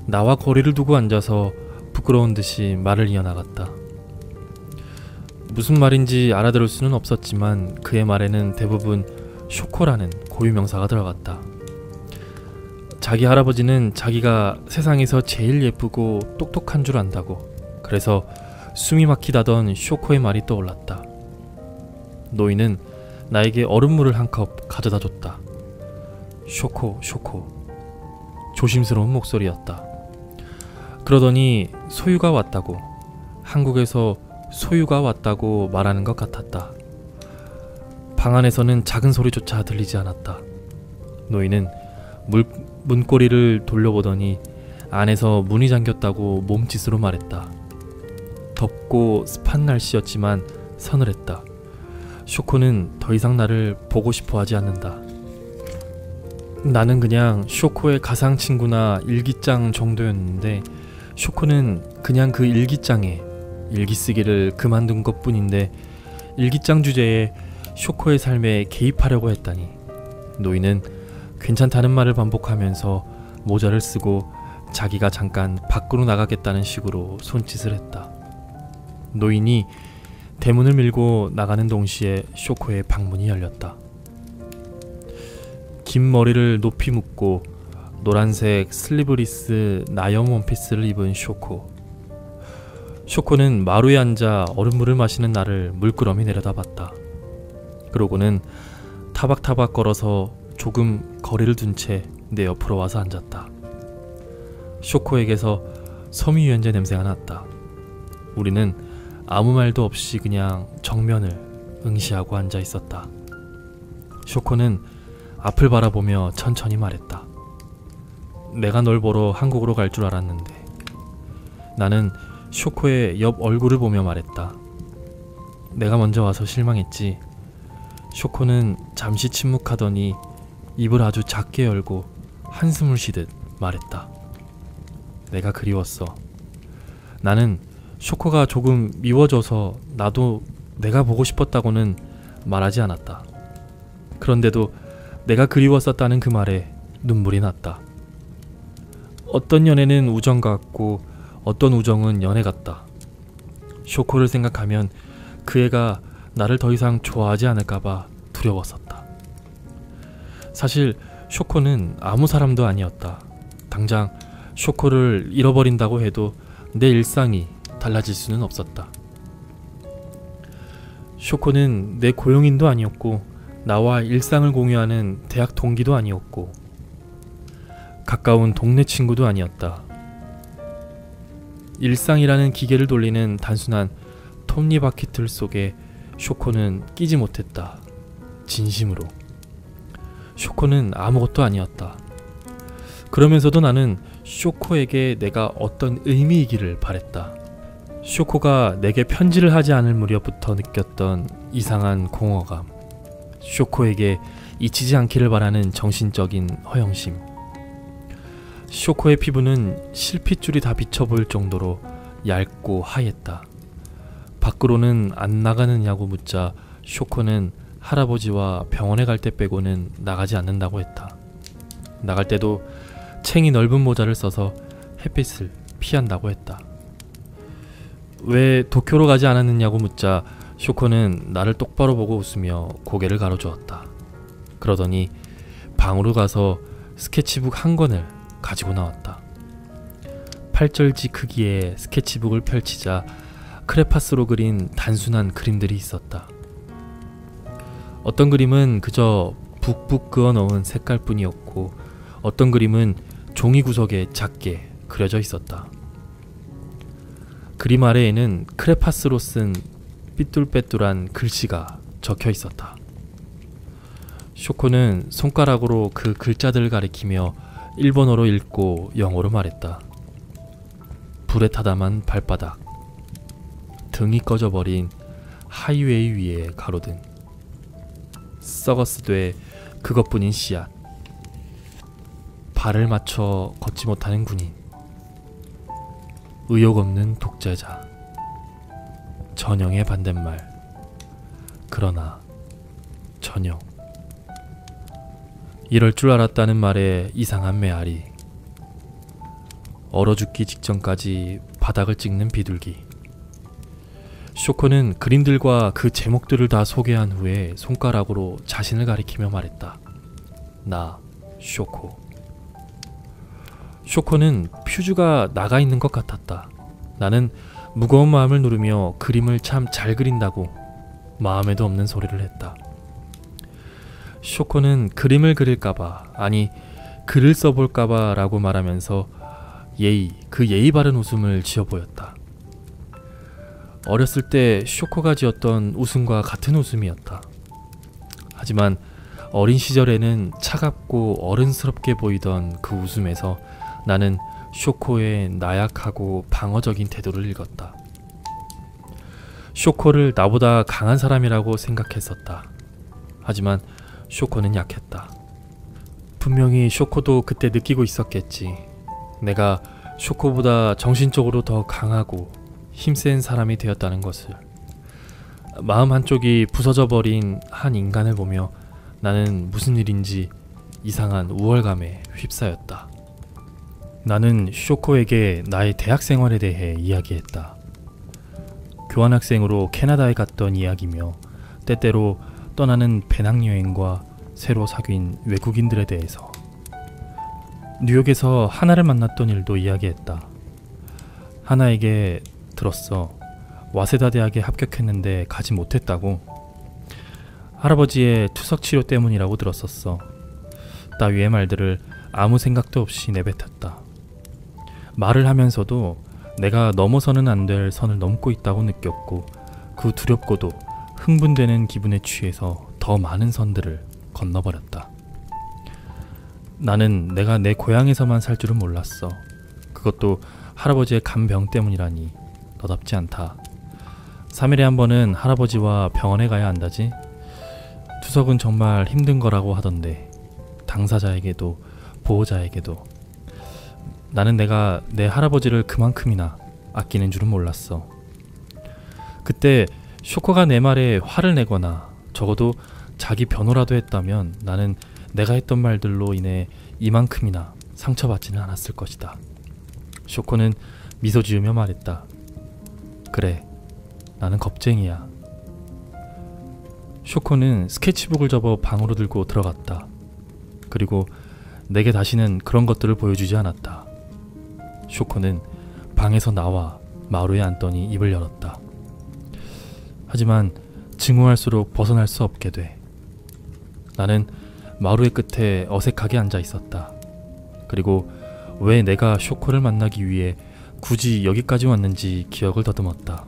나와 거리를 두고 앉아서 부끄러운 듯이 말을 이어나갔다. 무슨 말인지 알아들을 수는 없었지만 그의 말에는 대부분 쇼코라는 고유명사가 들어갔다. 자기 할아버지는 자기가 세상에서 제일 예쁘고 똑똑한 줄 안다고. 그래서 숨이 막히다던 쇼코의 말이 떠올랐다. 노인은 나에게 얼음물을 한 컵 가져다 줬다. 쇼코, 쇼코. 조심스러운 목소리였다. 그러더니 소유가 왔다고, 한국에서 소유가 왔다고 말하는 것 같았다. 방 안에서는 작은 소리조차 들리지 않았다. 노인은 문고리를 돌려보더니 안에서 문이 잠겼다고 몸짓으로 말했다. 덥고 습한 날씨였지만 서늘했다. 쇼코는 더 이상 나를 보고 싶어 하지 않는다. 나는 그냥 쇼코의 가상 친구나 일기장 정도였는데 쇼코는 그냥 그 일기장에 일기쓰기를 그만둔 것 뿐인데 일기장 주제에 쇼코의 삶에 개입하려고 했다니. 노인은 괜찮다는 말을 반복하면서 모자를 쓰고 자기가 잠깐 밖으로 나가겠다는 식으로 손짓을 했다. 노인이 대문을 밀고 나가는 동시에 쇼코의 방문이 열렸다. 긴 머리를 높이 묶고 노란색 슬리브리스 나염 원피스를 입은 쇼코. 쇼코는 마루에 앉아 얼음물을 마시는 나를 물끄러미 내려다봤다. 그러고는 타박타박 걸어서 조금 거리를 둔 채 내 옆으로 와서 앉았다. 쇼코에게서 섬유유연제 냄새가 났다. 우리는 아무 말도 없이 그냥 정면을 응시하고 앉아 있었다. 쇼코는 앞을 바라보며 천천히 말했다. 내가 널 보러 한국으로 갈 줄 알았는데. 나는 쇼코의 옆 얼굴을 보며 말했다. 내가 먼저 와서 실망했지. 쇼코는 잠시 침묵하더니 입을 아주 작게 열고 한숨을 쉬듯 말했다. 내가 그리웠어. 나는 쇼코가 조금 미워져서 나도 내가 보고 싶었다고는 말하지 않았다. 그런데도 내가 그리웠었다는 그 말에 눈물이 났다. 어떤 연애는 우정 같고 어떤 우정은 연애 같다. 쇼코를 생각하면 그 애가 나를 더 이상 좋아하지 않을까봐 두려웠었다. 사실 쇼코는 아무 사람도 아니었다. 당장 쇼코를 잃어버린다고 해도 내 일상이 달라질 수는 없었다. 쇼코는 내 고용인도 아니었고 나와 일상을 공유하는 대학 동기도 아니었고 가까운 동네 친구도 아니었다. 일상이라는 기계를 돌리는 단순한 톱니바퀴 틀 속에 쇼코는 끼지 못했다. 진심으로. 쇼코는 아무것도 아니었다. 그러면서도 나는 쇼코에게 내가 어떤 의미이기를 바랬다. 쇼코가 내게 편지를 하지 않을 무렵부터 느꼈던 이상한 공허감, 쇼코에게 잊히지 않기를 바라는 정신적인 허영심. 쇼코의 피부는 실핏줄이 다 비쳐 보일 정도로 얇고 하였다. 밖으로는 안 나가느냐고 묻자 쇼코는 할아버지와 병원에 갈 때 빼고는 나가지 않는다고 했다. 나갈 때도 챙이 넓은 모자를 써서 햇빛을 피한다고 했다. 왜 도쿄로 가지 않았느냐고 묻자 쇼코는 나를 똑바로 보고 웃으며 고개를 가로주었다. 그러더니 방으로 가서 스케치북 한 권을 가지고 나왔다. 8절지 크기의 스케치북을 펼치자 크레파스로 그린 단순한 그림들이 있었다. 어떤 그림은 그저 붓붓 그어 넣은 색깔뿐이었고 어떤 그림은 종이 구석에 작게 그려져 있었다. 그림 아래에는 크레파스로 쓴 삐뚤빼뚤한 글씨가 적혀 있었다. 쇼코는 손가락으로 그 글자들을 가리키며 일본어로 읽고 영어로 말했다. 불에 타담한 발바닥, 등이 꺼져버린 하이웨이 위에 가로등, 썩었으되 그것뿐인 씨앗, 발을 맞춰 걷지 못하는 군인, 의욕 없는 독재자, 전형의 반대말, 그러나 전형. 이럴 줄 알았다는 말에 이상한 메아리, 얼어 죽기 직전까지 바닥을 찍는 비둘기. 쇼코는 그림들과 그 제목들을 다 소개한 후에 손가락으로 자신을 가리키며 말했다. 나 쇼코. 쇼코는 퓨즈가 나가 있는 것 같았다. 나는 무거운 마음을 누르며 그림을 참 잘 그린다고 마음에도 없는 소리를 했다. 쇼코는 그림을 그릴까봐, 아니 글을 써볼까봐 라고 말하면서 그 예의 바른 웃음을 지어 보였다. 어렸을 때 쇼코가 지었던 웃음과 같은 웃음이었다. 하지만 어린 시절에는 차갑고 어른스럽게 보이던 그 웃음에서 나는 쇼코의 나약하고 방어적인 태도를 읽었다. 쇼코를 나보다 강한 사람이라고 생각했었다. 하지만 쇼코는 약했다. 분명히 쇼코도 그때 느끼고 있었겠지. 내가 쇼코보다 정신적으로 더 강하고 힘센 사람이 되었다는 것을. 마음 한쪽이 부서져 버린 한 인간을 보며 나는 무슨 일인지 이상한 우월감에 휩싸였다. 나는 쇼코에게 나의 대학 생활에 대해 이야기했다. 교환학생으로 캐나다에 갔던 이야기며 때때로 떠나는 배낭여행과 새로 사귄 외국인들에 대해서, 뉴욕에서 하나를 만났던 일도 이야기했다. 하나에게 들었어. 와세다 대학에 합격했는데 가지 못했다고. 할아버지의 투석 치료 때문이라고 들었었어. 따위의 말들을 아무 생각도 없이 내뱉었다. 말을 하면서도 내가 넘어서는 안 될 선을 넘고 있다고 느꼈고 그 두렵고도 흥분되는 기분에 취해서 더 많은 선들을 건너버렸다. 나는 내가 내 고향에서만 살 줄은 몰랐어. 그것도 할아버지의 간병 때문이라니 너답지 않다. 3일에 한 번은 할아버지와 병원에 가야 한다지. 투석은 정말 힘든 거라고 하던데, 당사자에게도 보호자에게도. 나는 내가 내 할아버지를 그만큼이나 아끼는 줄은 몰랐어. 그때 쇼코가 내 말에 화를 내거나 적어도 자기 변호라도 했다면 나는 내가 했던 말들로 인해 이만큼이나 상처받지는 않았을 것이다. 쇼코는 미소 지으며 말했다. 그래, 나는 겁쟁이야. 쇼코는 스케치북을 접어 방으로 들고 들어갔다. 그리고 내게 다시는 그런 것들을 보여주지 않았다. 쇼코는 방에서 나와 마루에 앉더니 입을 열었다. 하지만 증오할수록 벗어날 수 없게 돼. 나는 마루의 끝에 어색하게 앉아 있었다. 그리고 왜 내가 쇼코를 만나기 위해 굳이 여기까지 왔는지 기억을 더듬었다.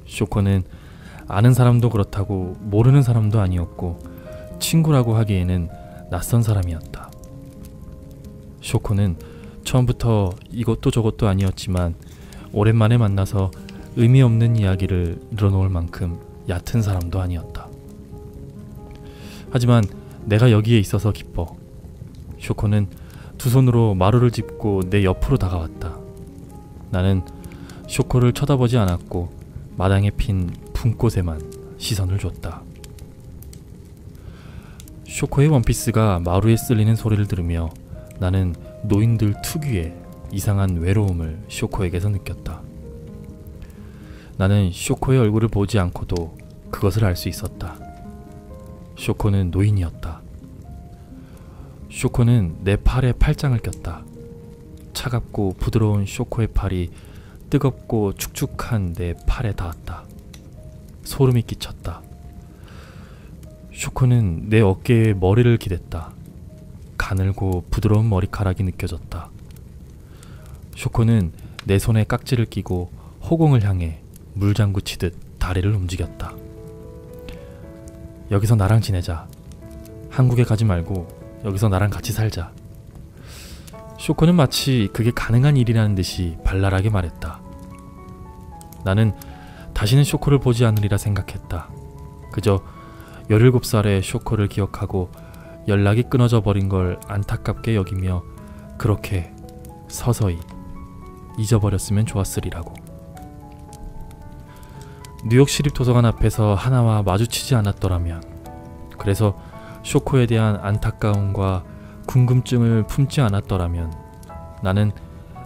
쇼코는 아는 사람도 그렇다고 모르는 사람도 아니었고 친구라고 하기에는 낯선 사람이었다. 쇼코는 처음부터 이것도 저것도 아니었지만 오랜만에 만나서 의미 없는 이야기를 늘어놓을 만큼 얕은 사람도 아니었다. 하지만 내가 여기에 있어서 기뻐. 쇼코는 두 손으로 마루를 짚고 내 옆으로 다가왔다. 나는 쇼코를 쳐다보지 않았고 마당에 핀 분꽃에만 시선을 줬다. 쇼코의 원피스가 마루에 쓸리는 소리를 들으며 나는 노인들 특유의 이상한 외로움을 쇼코에게서 느꼈다. 나는 쇼코의 얼굴을 보지 않고도 그것을 알 수 있었다. 쇼코는 노인이었다. 쇼코는 내 팔에 팔짱을 꼈다. 차갑고 부드러운 쇼코의 팔이 뜨겁고 축축한 내 팔에 닿았다. 소름이 끼쳤다. 쇼코는 내 어깨에 머리를 기댔다. 가늘고 부드러운 머리카락이 느껴졌다. 쇼코는 내 손에 깍지를 끼고 허공을 향해 물장구 치듯 다리를 움직였다. 여기서 나랑 지내자. 한국에 가지 말고 여기서 나랑 같이 살자. 쇼코는 마치 그게 가능한 일이라는 듯이 발랄하게 말했다. 나는 다시는 쇼코를 보지 않으리라 생각했다. 그저 17살의 쇼코를 기억하고 연락이 끊어져 버린 걸 안타깝게 여기며 그렇게 서서히 잊어버렸으면 좋았으리라고. 뉴욕 시립도서관 앞에서 하나와 마주치지 않았더라면, 그래서 쇼코에 대한 안타까움과 궁금증을 품지 않았더라면 나는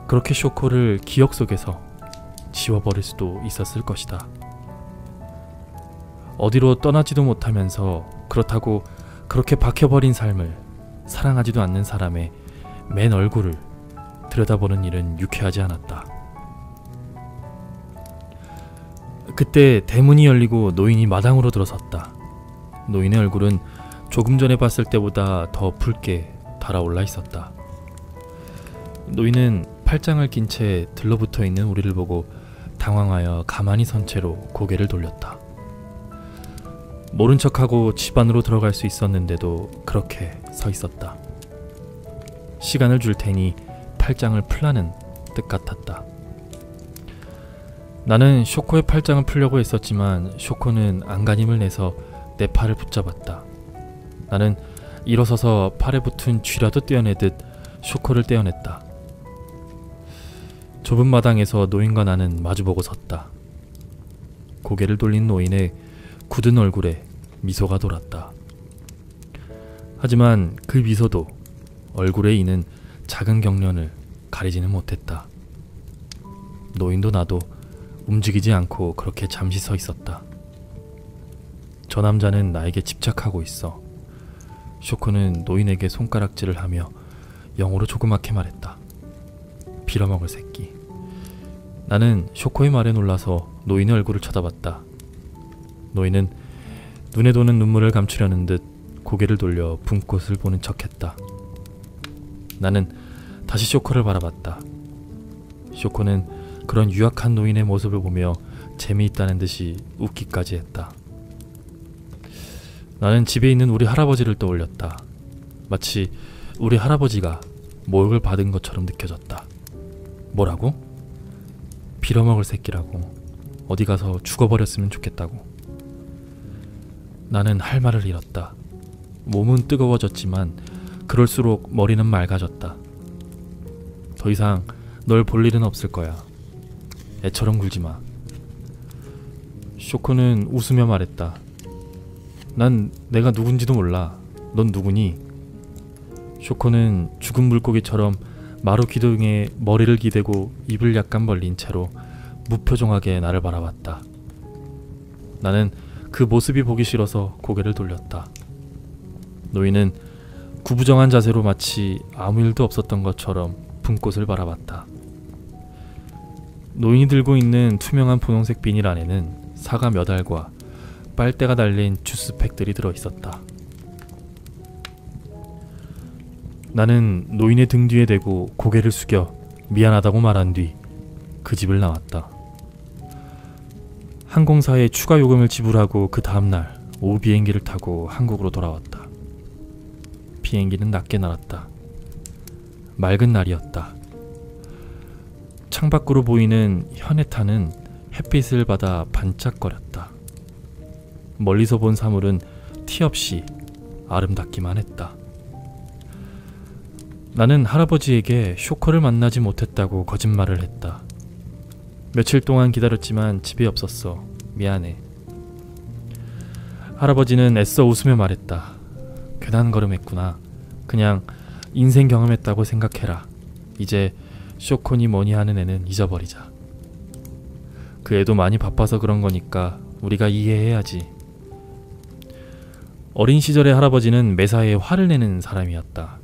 그렇게 쇼코를 기억 속에서 지워버릴 수도 있었을 것이다. 어디로 떠나지도 못하면서 그렇다고 그렇게 박혀버린 삶을 사랑하지도 않는 사람의 맨 얼굴을 들여다보는 일은 유쾌하지 않았다. 그때 대문이 열리고 노인이 마당으로 들어섰다. 노인의 얼굴은 조금 전에 봤을 때보다 더 붉게 달아올라 있었다. 노인은 팔짱을 낀 채 들러붙어 있는 우리를 보고 당황하여 가만히 선 채로 고개를 돌렸다. 모른 척하고 집 안으로 들어갈 수 있었는데도 그렇게 서 있었다. 시간을 줄 테니 팔짱을 풀라는 뜻 같았다. 나는 쇼코의 팔짱을 풀려고 했었지만 쇼코는 안간힘을 내서 내 팔을 붙잡았다. 나는 일어서서 팔에 붙은 쥐라도 떼어내듯 쇼코를 떼어냈다. 좁은 마당에서 노인과 나는 마주보고 섰다. 고개를 돌린 노인의 굳은 얼굴에 미소가 돌았다. 하지만 그 미소도 얼굴에 이는 작은 경련을 가리지는 못했다. 노인도 나도 움직이지 않고 그렇게 잠시 서 있었다. 저 남자는 나에게 집착하고 있어. 쇼코는 노인에게 손가락질을 하며 영어로 조그맣게 말했다. 빌어먹을 새끼. 나는 쇼코의 말에 놀라서 노인의 얼굴을 쳐다봤다. 노인은 눈에 도는 눈물을 감추려는 듯 고개를 돌려 분꽃을 보는 척했다. 나는 다시 쇼코를 바라봤다. 쇼코는 그런 유약한 노인의 모습을 보며 재미있다는 듯이 웃기까지 했다. 나는 집에 있는 우리 할아버지를 떠올렸다. 마치 우리 할아버지가 모욕을 받은 것처럼 느껴졌다. 뭐라고? 빌어먹을 새끼라고. 어디 가서 죽어버렸으면 좋겠다고. 나는 할 말을 잃었다. 몸은 뜨거워졌지만 그럴수록 머리는 맑아졌다. 더 이상 널 볼 일은 없을 거야. 애처럼 굴지 마. 쇼코는 웃으며 말했다. 난 내가 누군지도 몰라. 넌 누구니? 쇼코는 죽은 물고기처럼 마루 기둥에 머리를 기대고 입을 약간 벌린 채로 무표정하게 나를 바라봤다. 나는 그 모습이 보기 싫어서 고개를 돌렸다. 노인은 구부정한 자세로 마치 아무 일도 없었던 것처럼 분꽃을 바라봤다. 노인이 들고 있는 투명한 분홍색 비닐 안에는 사과 몇 알과 빨대가 달린 주스팩들이 들어있었다. 나는 노인의 등 뒤에 대고 고개를 숙여 미안하다고 말한 뒤 그 집을 나왔다. 항공사에 추가 요금을 지불하고 그 다음날 오후 비행기를 타고 한국으로 돌아왔다. 비행기는 낮게 날았다. 맑은 날이었다. 창밖으로 보이는 현해탄은 햇빛을 받아 반짝거렸다. 멀리서 본 사물은 티 없이 아름답기만 했다. 나는 할아버지에게 쇼코를 만나지 못했다고 거짓말을 했다. 며칠 동안 기다렸지만 집에 없었어. 미안해. 할아버지는 애써 웃으며 말했다. 괜한 걸음했구나. 그냥 인생 경험했다고 생각해라. 이제 쇼코니 뭐니 하는 애는 잊어버리자. 그 애도 많이 바빠서 그런 거니까 우리가 이해해야지. 어린 시절의 할아버지는 매사에 화를 내는 사람이었다.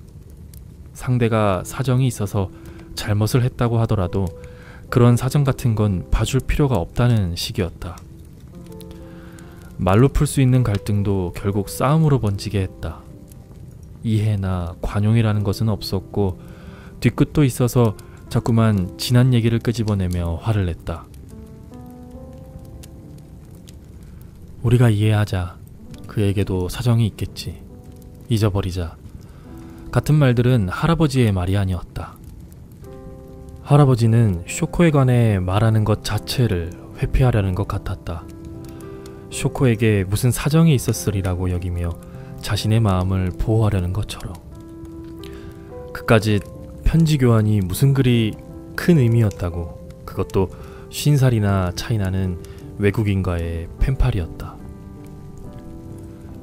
상대가 사정이 있어서 잘못을 했다고 하더라도 그런 사정 같은 건 봐줄 필요가 없다는 식이었다. 말로 풀 수 있는 갈등도 결국 싸움으로 번지게 했다. 이해나 관용이라는 것은 없었고 뒤끝도 있어서 자꾸만 지난 얘기를 끄집어내며 화를 냈다. 우리가 이해하자. 그에게도 사정이 있겠지. 잊어버리자. 같은 말들은 할아버지의 말이 아니었다. 할아버지는 쇼코에 관해 말하는 것 자체를 회피하려는 것 같았다. 쇼코에게 무슨 사정이 있었으리라고 여기며 자신의 마음을 보호하려는 것처럼. 그까짓 편지 교환이 무슨 그리 큰 의미였다고. 그것도 50살이나 차이나는 외국인과의 펜팔이었다.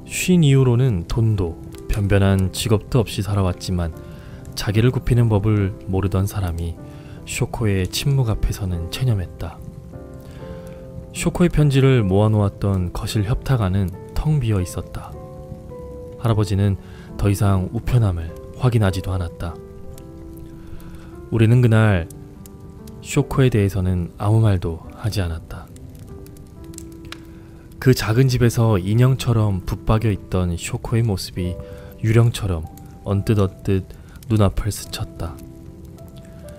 쉰 이후로는 돈도 변변한 직업도 없이 살아왔지만 자기를 굽히는 법을 모르던 사람이 쇼코의 침묵 앞에서는 체념했다. 쇼코의 편지를 모아놓았던 거실 협탁안은 텅 비어 있었다. 할아버지는 더 이상 우편함을 확인하지도 않았다. 우리는 그날 쇼코에 대해서는 아무 말도 하지 않았다. 그 작은 집에서 인형처럼 붙박여 있던 쇼코의 모습이 유령처럼 언뜻 눈앞을 스쳤다.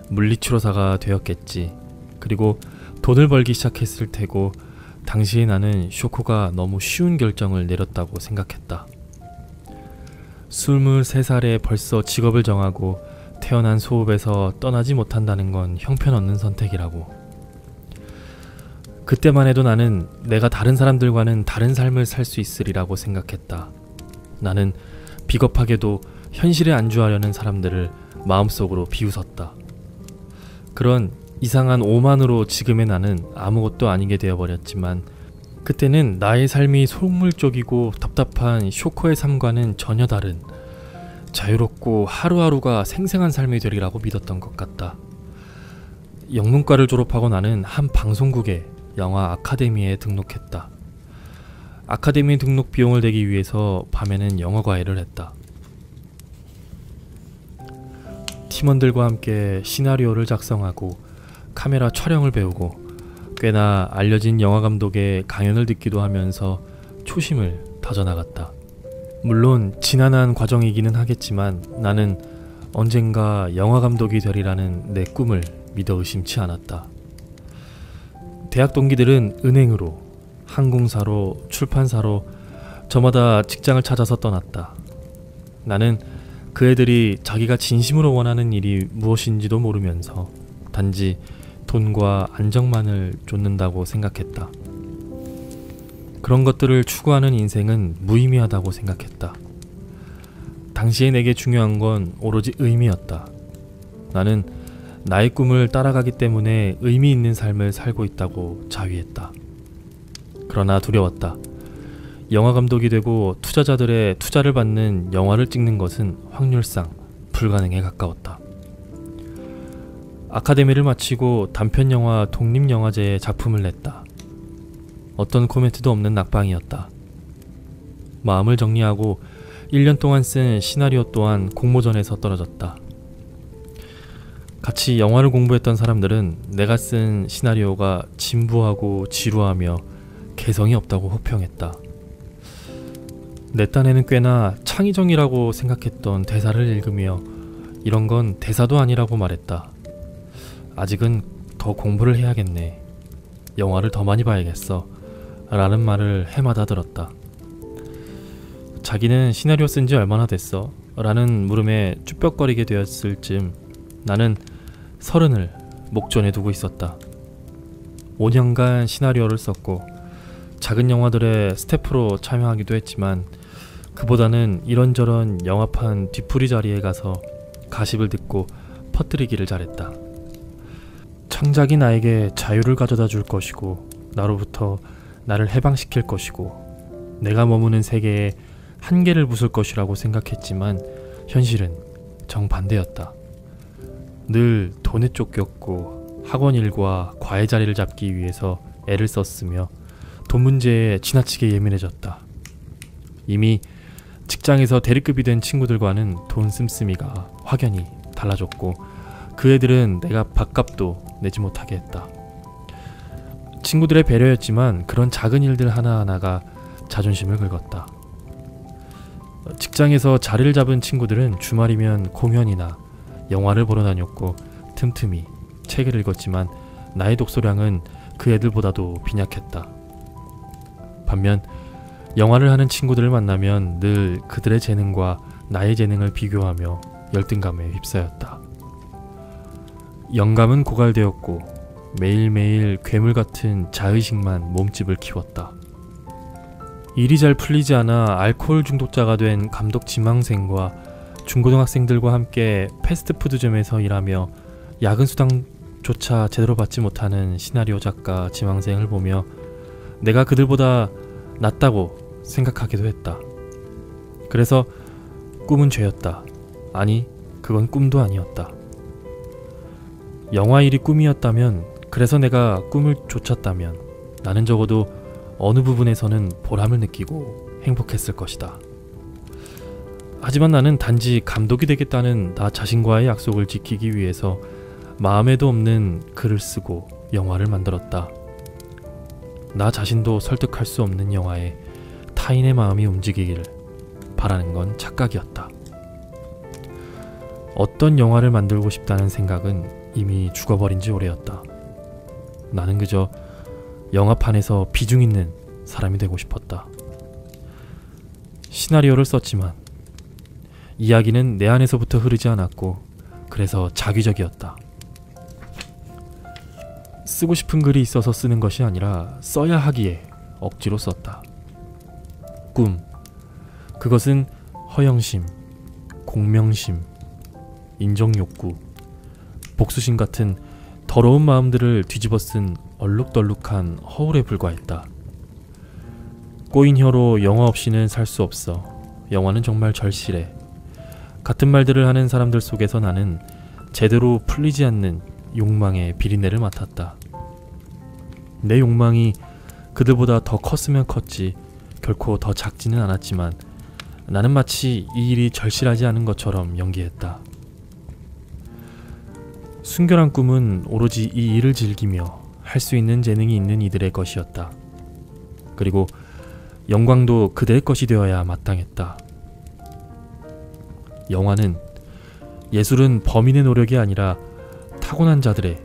물리치료사가 되었겠지. 그리고 돈을 벌기 시작했을 테고 당시에 나는 쇼코가 너무 쉬운 결정을 내렸다고 생각했다. 23살에 벌써 직업을 정하고 태어난 소읍에서 떠나지 못한다는 건 형편없는 선택이라고. 그때만 해도 나는 내가 다른 사람들과는 다른 삶을 살 수 있으리라고 생각했다. 나는 비겁하게도 현실에 안주하려는 사람들을 마음속으로 비웃었다. 그런 이상한 오만으로 지금의 나는 아무것도 아니게 되어버렸지만 그때는 나의 삶이 속물적이고 답답한 쇼코의 삶과는 전혀 다른 자유롭고 하루하루가 생생한 삶이 되리라고 믿었던 것 같다. 영문과를 졸업하고 나는 한 방송국의 영화 아카데미에 등록했다. 아카데미 등록 비용을 내기 위해서 밤에는 영어 과외를 했다. 팀원들과 함께 시나리오를 작성하고 카메라 촬영을 배우고 꽤나 알려진 영화감독의 강연을 듣기도 하면서 초심을 다져나갔다. 물론 지난한 과정이기는 하겠지만 나는 언젠가 영화감독이 되리라는 내 꿈을 믿어 의심치 않았다. 대학 동기들은 은행으로, 항공사로, 출판사로 저마다 직장을 찾아서 떠났다. 나는 그 애들이 자기가 진심으로 원하는 일이 무엇인지도 모르면서 단지 돈과 안정만을 쫓는다고 생각했다. 그런 것들을 추구하는 인생은 무의미하다고 생각했다. 당시에 내게 중요한 건 오로지 의미였다. 나는 나의 꿈을 따라가기 때문에 의미 있는 삶을 살고 있다고 자위했다. 그러나 두려웠다. 영화 감독이 되고 투자자들의 투자를 받는 영화를 찍는 것은 확률상 불가능에 가까웠다. 아카데미를 마치고 단편영화 독립영화제에 작품을 냈다. 어떤 코멘트도 없는 낙방이었다. 마음을 정리하고 1년 동안 쓴 시나리오 또한 공모전에서 떨어졌다. 같이 영화를 공부했던 사람들은 내가 쓴 시나리오가 진부하고 지루하며 개성이 없다고 호평했다. 내 딴에는 꽤나 창의적이라고 생각했던 대사를 읽으며 이런 건 대사도 아니라고 말했다. 아직은 더 공부를 해야겠네. 영화를 더 많이 봐야겠어. 라는 말을 해마다 들었다. 자기는 시나리오 쓴 지 얼마나 됐어? 라는 물음에 쭈뼛거리게 되었을 즈음 나는 30을 목전에 두고 있었다. 5년간 시나리오를 썼고 작은 영화들의 스태프로 참여하기도 했지만 그보다는 이런저런 영화판 뒤풀이 자리에 가서 가십을 듣고 퍼뜨리기를 잘했다. 창작이 나에게 자유를 가져다 줄 것이고 나로부터 나를 해방시킬 것이고 내가 머무는 세계에 한계를 부술 것이라고 생각했지만 현실은 정반대였다. 늘 돈에 쫓겼고 학원 일과 과외 자리를 잡기 위해서 애를 썼으며 돈 문제에 지나치게 예민해졌다. 이미 직장에서 대리급이 된 친구들과는 돈 씀씀이가 확연히 달라졌고 그 애들은 내가 밥값도 내지 못하게 했다. 친구들의 배려였지만 그런 작은 일들 하나하나가 자존심을 긁었다. 직장에서 자리를 잡은 친구들은 주말이면 공연이나 영화를 보러 다녔고 틈틈이 책을 읽었지만 나의 독서량은 그 애들보다도 빈약했다. 반면 영화를 하는 친구들을 만나면 늘 그들의 재능과 나의 재능을 비교하며 열등감에 휩싸였다. 영감은 고갈되었고 매일매일 괴물 같은 자의식만 몸집을 키웠다. 일이 잘 풀리지 않아 알코올 중독자가 된 감독 지망생과 중고등학생들과 함께 패스트푸드점에서 일하며 야근 수당조차 제대로 받지 못하는 시나리오 작가 지망생을 보며 내가 그들보다 낫다고 생각하기도 했다. 그래서 꿈은 죄였다. 아니, 그건 꿈도 아니었다. 영화 일이 꿈이었다면, 그래서 내가 꿈을 쫓았다면 나는 적어도 어느 부분에서는 보람을 느끼고 행복했을 것이다. 하지만 나는 단지 감독이 되겠다는 나 자신과의 약속을 지키기 위해서 마음에도 없는 글을 쓰고 영화를 만들었다. 나 자신도 설득할 수 없는 영화에 타인의 마음이 움직이기를 바라는 건 착각이었다. 어떤 영화를 만들고 싶다는 생각은 이미 죽어버린 지 오래였다. 나는 그저 영화판에서 비중 있는 사람이 되고 싶었다. 시나리오를 썼지만 이야기는 내 안에서부터 흐르지 않았고 그래서 자기적이었다. 쓰고 싶은 글이 있어서 쓰는 것이 아니라 써야 하기에 억지로 썼다. 꿈, 그것은 허영심, 공명심, 인정욕구, 복수심 같은 더러운 마음들을 뒤집어 쓴 얼룩덜룩한 허울에 불과했다. 꼬인 혀로 영화 없이는 살 수 없어. 영화는 정말 절실해. 같은 말들을 하는 사람들 속에서 나는 제대로 풀리지 않는 욕망의 비린내를 맡았다. 내 욕망이 그들보다 더 컸으면 컸지 결코 더 작지는 않았지만 나는 마치 이 일이 절실하지 않은 것처럼 연기했다. 순결한 꿈은 오로지 이 일을 즐기며 할 수 있는 재능이 있는 이들의 것이었다. 그리고 영광도 그들의 것이 되어야 마땅했다. 영화는, 예술은 범인의 노력이 아니라 타고난 자들의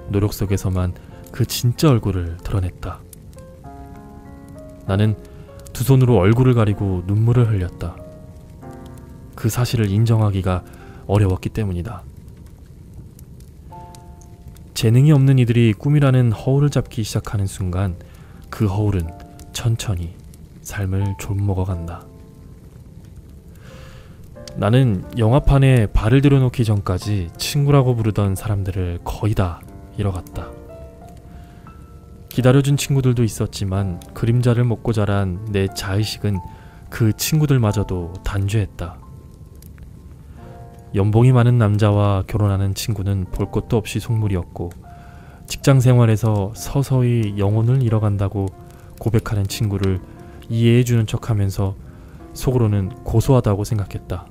노력 속에서만 그 진짜 얼굴을 드러냈다. 나는 두 손으로 얼굴을 가리고 눈물을 흘렸다. 그 사실을 인정하기가 어려웠기 때문이다. 재능이 없는 이들이 꿈이라는 허울을 잡기 시작하는 순간 그 허울은 천천히 삶을 좀먹어간다. 나는 영화판에 발을 들여놓기 전까지 친구라고 부르던 사람들을 거의 다 잃어갔다. 기다려준 친구들도 있었지만 그림자를 먹고 자란 내 자의식은 그 친구들마저도 단죄했다. 연봉이 많은 남자와 결혼하는 친구는 볼 것도 없이 속물이었고 직장생활에서 서서히 영혼을 잃어간다고 고백하는 친구를 이해해주는 척하면서 속으로는 고소하다고 생각했다.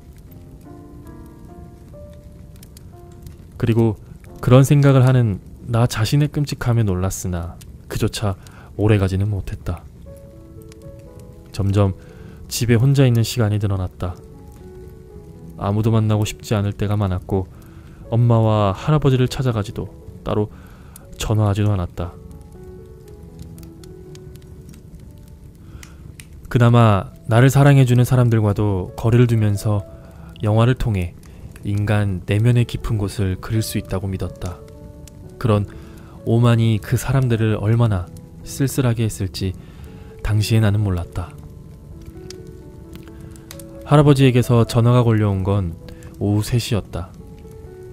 그리고 그런 생각을 하는 나 자신의 끔찍함에 놀랐으나 그조차 오래가지는 못했다. 점점 집에 혼자 있는 시간이 늘어났다. 아무도 만나고 싶지 않을 때가 많았고 엄마와 할아버지를 찾아가지도 따로 전화하지도 않았다. 그나마 나를 사랑해주는 사람들과도 거리를 두면서 영화를 통해 인간 내면의 깊은 곳을 그릴 수 있다고 믿었다. 그런 오만이 그 사람들을 얼마나 쓸쓸하게 했을지 당시에 나는 몰랐다. 할아버지에게서 전화가 걸려온 건 오후 3시였다.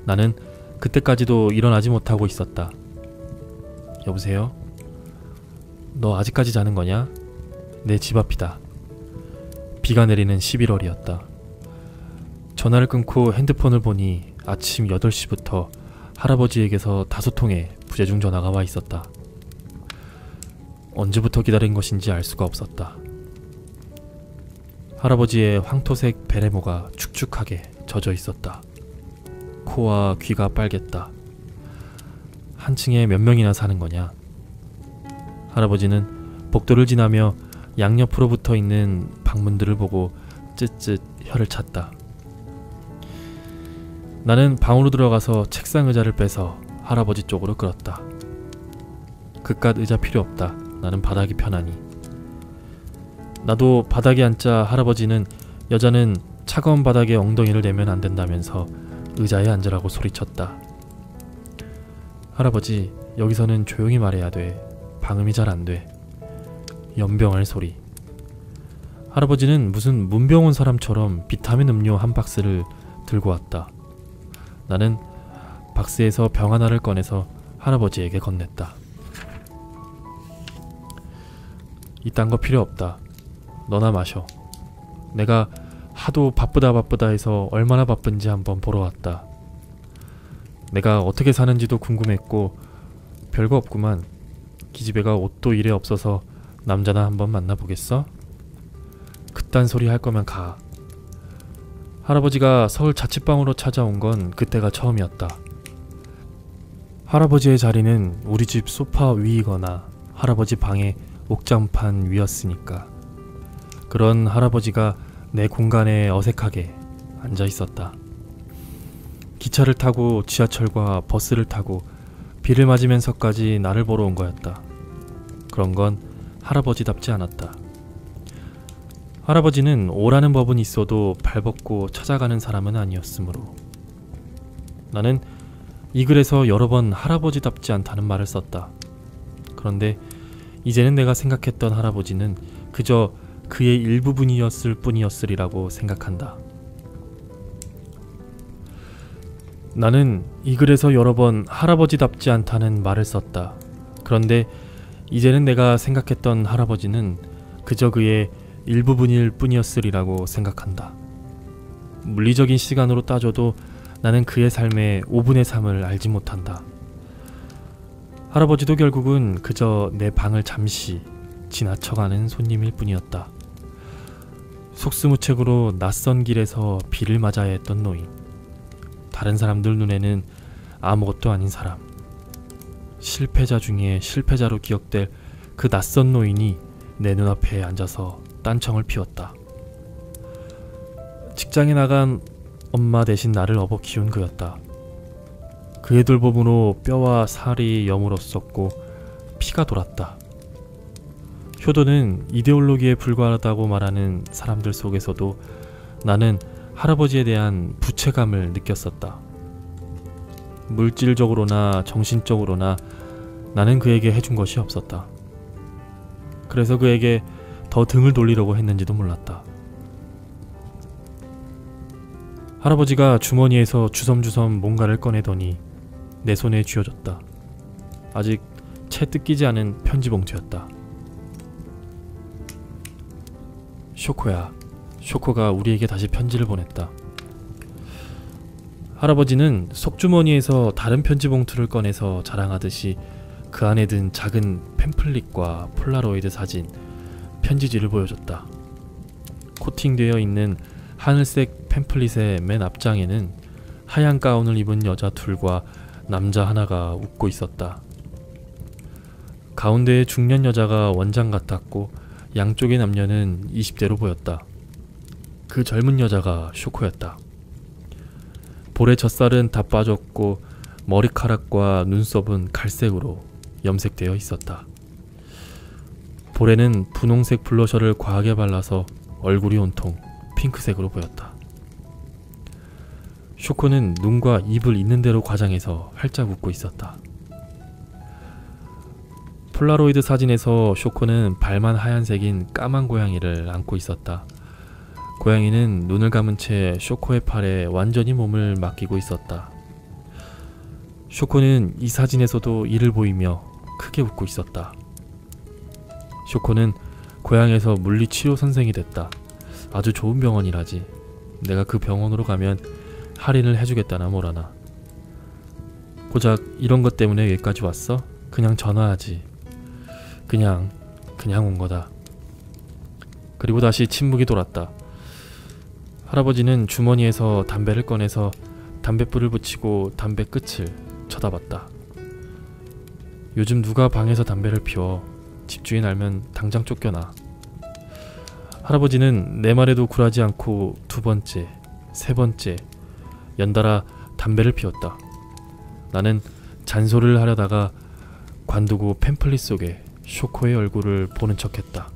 나는 그때까지도 일어나지 못하고 있었다. 여보세요? 너 아직까지 자는 거냐? 내 집 앞이다. 비가 내리는 11월이었다. 전화를 끊고 핸드폰을 보니 아침 8시부터 할아버지에게서 5통의 부재중 전화가 와 있었다. 언제부터 기다린 것인지 알 수가 없었다. 할아버지의 황토색 베레모가 축축하게 젖어 있었다. 코와 귀가 빨갰다. 한 층에 몇 명이나 사는 거냐? 할아버지는 복도를 지나며 양옆으로 붙어 있는 방문들을 보고 쯧쯧 혀를 찼다. 나는 방으로 들어가서 책상 의자를 빼서 할아버지 쪽으로 끌었다. 그깟 의자 필요 없다. 나는 바닥이 편하니. 나도 바닥에 앉자 할아버지는 여자는 차가운 바닥에 엉덩이를 대면 안 된다면서 의자에 앉으라고 소리쳤다. 할아버지, 여기서는 조용히 말해야 돼. 방음이 잘 안 돼. 연병할 소리. 할아버지는 무슨 문병 온 사람처럼 비타민 음료 한 박스를 들고 왔다. 나는 박스에서 병 하나를 꺼내서 할아버지에게 건넸다. 이딴 거 필요 없다. 너나 마셔. 내가 하도 바쁘다 해서 얼마나 바쁜지 한번 보러 왔다. 내가 어떻게 사는지도 궁금했고 별거 없구만. 기집애가 옷도 이래 없어서 남자나 한번 만나보겠어? 그딴 소리 할 거면 가. 할아버지가 서울 자취방으로 찾아온 건 그때가 처음이었다. 할아버지의 자리는 우리 집 소파 위이거나 할아버지 방의 옥장판 위였으니까. 그런 할아버지가 내 공간에 어색하게 앉아 있었다. 기차를 타고 지하철과 버스를 타고 비를 맞으면서까지 나를 보러 온 거였다. 그런 건 할아버지답지 않았다. 할아버지는 오라는 법은 있어도 발벗고 찾아가는 사람은 아니었으므로 나는 이 글에서 여러 번 할아버지답지 않다는 말을 썼다. 그런데 이제는 내가 생각했던 할아버지는 그저 그의 일부분이었을 뿐이었으리라고 생각한다. 나는 이 글에서 여러 번 할아버지답지 않다는 말을 썼다. 그런데 이제는 내가 생각했던 할아버지는 그저 그의 일부분일 뿐이었으리라고 생각한다. 물리적인 시간으로 따져도 나는 그의 삶의 5분의 3을 알지 못한다. 할아버지도 결국은 그저 내 방을 잠시 지나쳐가는 손님일 뿐이었다. 속수무책으로 낯선 길에서 비를 맞아야 했던 노인. 다른 사람들 눈에는 아무것도 아닌 사람. 실패자 중에 실패자로 기억될 그 낯선 노인이 내 눈앞에 앉아서 딴청을 피웠다. 직장에 나간 엄마 대신 나를 업어 키운 그였다. 그의 돌봄으로 뼈와 살이 여물었었고 피가 돌았다. 효도는 이데올로기에 불과하다고 말하는 사람들 속에서도 나는 할아버지에 대한 부채감을 느꼈었다. 물질적으로나 정신적으로나 나는 그에게 해준 것이 없었다. 그래서 그에게 더 등을 돌리려고 했는지도 몰랐다. 할아버지가 주머니에서 주섬주섬 뭔가를 꺼내더니 내 손에 쥐어줬다. 아직 채 뜯기지 않은 편지 봉투였다. 쇼코야. 쇼코가 우리에게 다시 편지를 보냈다. 할아버지는 속주머니에서 다른 편지 봉투를 꺼내서 자랑하듯이 그 안에 든 작은 팸플릿과 폴라로이드 사진, 편지지를 보여줬다. 코팅되어 있는 하늘색 팸플릿의 맨 앞장에는 하얀 가운을 입은 여자 둘과 남자 하나가 웃고 있었다. 가운데의 중년 여자가 원장 같았고 양쪽의 남녀는 20대로 보였다. 그 젊은 여자가 쇼코였다. 볼의 젖살은 다 빠졌고 머리카락과 눈썹은 갈색으로 염색되어 있었다. 볼에는 분홍색 블러셔를 과하게 발라서 얼굴이 온통 핑크색으로 보였다. 쇼코는 눈과 입을 있는 대로 과장해서 활짝 웃고 있었다. 폴라로이드 사진에서 쇼코는 발만 하얀색인 까만 고양이를 안고 있었다. 고양이는 눈을 감은 채 쇼코의 팔에 완전히 몸을 맡기고 있었다. 쇼코는 이 사진에서도 이를 보이며 크게 웃고 있었다. 쇼코는 고향에서 물리치료 선생이 됐다. 아주 좋은 병원이라지. 내가 그 병원으로 가면 할인을 해주겠다나 뭐라나. 고작 이런 것 때문에 여기까지 왔어? 그냥 전화하지. 그냥 온 거다. 그리고 다시 침묵이 돌았다. 할아버지는 주머니에서 담배를 꺼내서 담뱃불을 붙이고 담배 끝을 쳐다봤다. 요즘 누가 방에서 담배를 피워. 집주인 알면 당장 쫓겨나. 할아버지는 내 말에도 굴하지 않고 두 번째, 세 번째 연달아 담배를 피웠다. 나는 잔소리를 하려다가 관두고 팸플릿 속에 쇼코의 얼굴을 보는 척했다.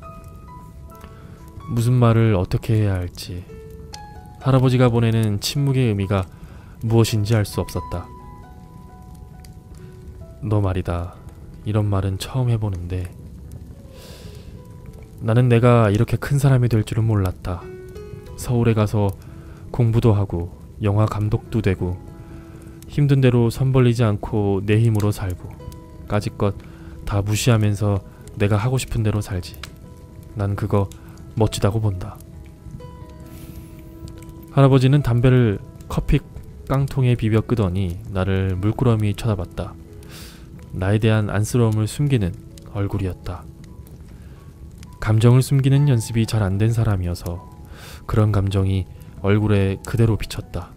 무슨 말을 어떻게 해야 할지, 할아버지가 보내는 침묵의 의미가 무엇인지 알 수 없었다. 너 말이다. 이런 말은 처음 해보는데 나는 내가 이렇게 큰 사람이 될 줄은 몰랐다. 서울에 가서 공부도 하고 영화 감독도 되고 힘든 대로 손 벌리지 않고 내 힘으로 살고 까짓것 다 무시하면서 내가 하고 싶은 대로 살지. 난 그거 멋지다고 본다. 할아버지는 담배를 커피 깡통에 비벼 끄더니 나를 물끄러미 쳐다봤다. 나에 대한 안쓰러움을 숨기는 얼굴이었다. 감정을 숨기는 연습이 잘 안 된 사람이어서 그런 감정이 얼굴에 그대로 비쳤다.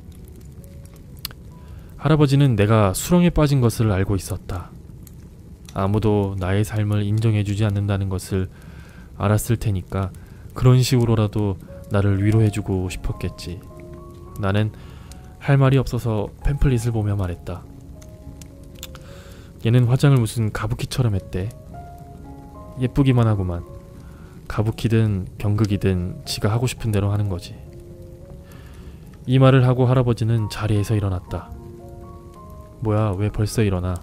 할아버지는 내가 수렁에 빠진 것을 알고 있었다. 아무도 나의 삶을 인정해주지 않는다는 것을 알았을 테니까 그런 식으로라도 나를 위로해주고 싶었겠지. 나는 할 말이 없어서 팸플릿을 보며 말했다. 얘는 화장을 무슨 가부키처럼 했대. 예쁘기만 하구만. 가부키든 경극이든 지가 하고 싶은 대로 하는 거지. 이 말을 하고 할아버지는 자리에서 일어났다. 뭐야, 왜 벌써 일어나?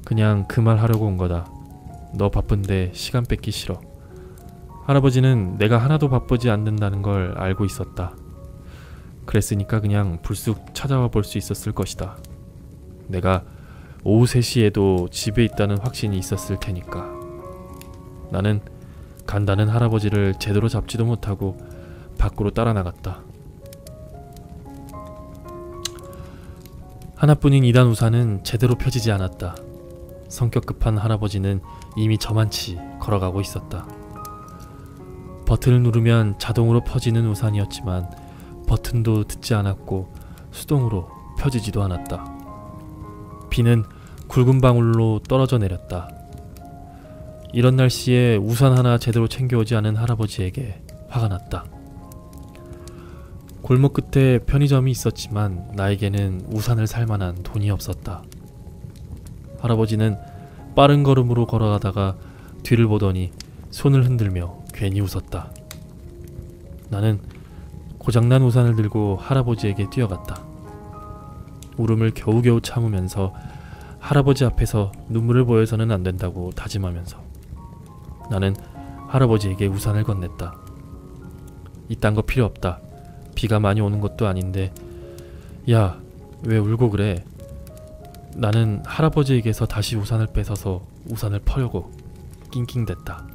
그냥 그 말 하려고 온 거다. 너 바쁜데 시간 뺏기 싫어. 할아버지는 내가 하나도 바쁘지 않는다는 걸 알고 있었다. 그랬으니까 그냥 불쑥 찾아와 볼 수 있었을 것이다. 내가 오후 3시에도 집에 있다는 확신이 있었을 테니까. 나는 간다는 할아버지를 제대로 잡지도 못하고 밖으로 따라 나갔다. 하나뿐인 2단 우산은 제대로 펴지지 않았다. 성격 급한 할아버지는 이미 저만치 걸어가고 있었다. 버튼을 누르면 자동으로 펴지는 우산이었지만 버튼도 듣지 않았고 수동으로 펴지지도 않았다. 비는 굵은 방울로 떨어져 내렸다. 이런 날씨에 우산 하나 제대로 챙겨오지 않은 할아버지에게 화가 났다. 골목 끝에 편의점이 있었지만 나에게는 우산을 살 만한 돈이 없었다. 할아버지는 빠른 걸음으로 걸어가다가 뒤를 보더니 손을 흔들며 괜히 웃었다. 나는 고장난 우산을 들고 할아버지에게 뛰어갔다. 울음을 겨우겨우 참으면서 할아버지 앞에서 눈물을 보여서는 안 된다고 다짐하면서 나는 할아버지에게 우산을 건넸다. 이딴 거 필요 없다. 비가 많이 오는 것도 아닌데. 야, 왜 울고 그래? 나는 할아버지에게서 다시 우산을 뺏어서 우산을 퍼려고 낑낑댔다.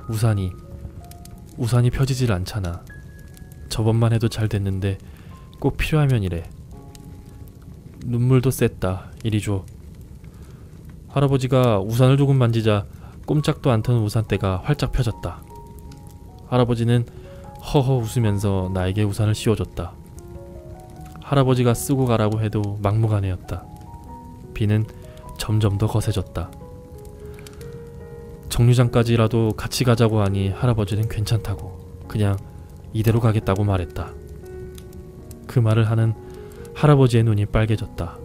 우산이 펴지질 않잖아. 저번만 해도 잘 됐는데 꼭 필요하면 이래. 눈물도 셌다. 이리 줘. 할아버지가 우산을 조금 만지자 꼼짝도 않던 우산대가 활짝 펴졌다. 할아버지는 허허 웃으면서 나에게 우산을 씌워줬다. 할아버지가 쓰고 가라고 해도 막무가내였다. 비는 점점 더 거세졌다. 정류장까지라도 같이 가자고 하니 할아버지는 괜찮다고 그냥 이대로 가겠다고 말했다. 그 말을 하는 할아버지의 눈이 빨개졌다.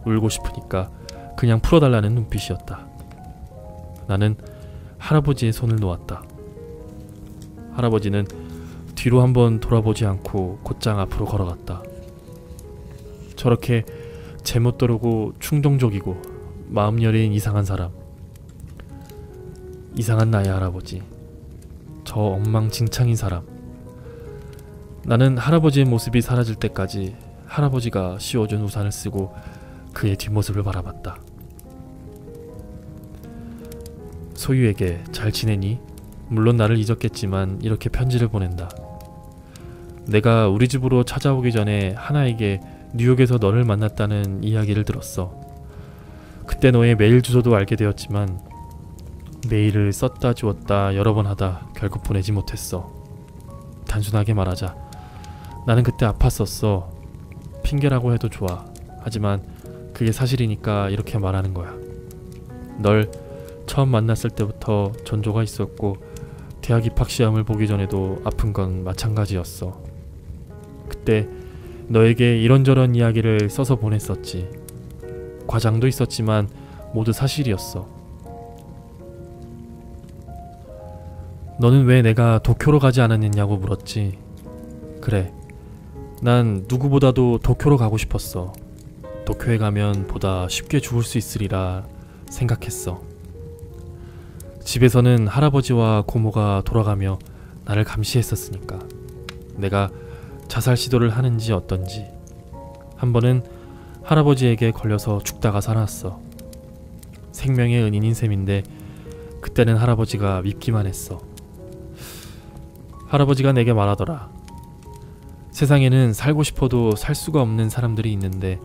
울고 싶으니까 그냥 풀어달라는 눈빛이었다. 나는 할아버지의 손을 놓았다. 할아버지는 뒤로 한번 돌아보지 않고 곧장 앞으로 걸어갔다. 저렇게 제멋대로고 충동적이고 마음 여린 이상한 사람. 이상한 나의 할아버지. 저 엉망진창인 사람. 나는 할아버지의 모습이 사라질 때까지 할아버지가 씌워준 우산을 쓰고 그의 뒷모습을 바라봤다. 소유에게 잘 지내니? 물론 나를 잊었겠지만 이렇게 편지를 보낸다. 내가 우리 집으로 찾아오기 전에 하나에게 뉴욕에서 너를 만났다는 이야기를 들었어. 그때 너의 메일 주소도 알게 되었지만 메일을 썼다 지웠다 여러 번 하다 결국 보내지 못했어. 단순하게 말하자 나는 그때 아팠었어. 핑계라고 해도 좋아. 하지만 그게 사실이니까 이렇게 말하는 거야. 널 처음 만났을 때부터 전조가 있었고 대학 입학 시험을 보기 전에도 아픈 건 마찬가지였어. 그때 너에게 이런저런 이야기를 써서 보냈었지. 과장도 있었지만 모두 사실이었어. 너는 왜 내가 도쿄로 가지 않았느냐고 물었지. 그래, 난 누구보다도 도쿄로 가고 싶었어. 도쿄에 가면 보다 쉽게 죽을 수 있으리라 생각했어. 집에서는 할아버지와 고모가 돌아가며 나를 감시했었으니까. 내가 자살 시도를 하는지 어떤지. 한 번은 할아버지에게 걸려서 죽다가 살았어. 생명의 은인인 셈인데 그때는 할아버지가 밉기만 했어. 할아버지가 내게 말하더라. 세상에는 살고 싶어도 살 수가 없는 사람들이 있는데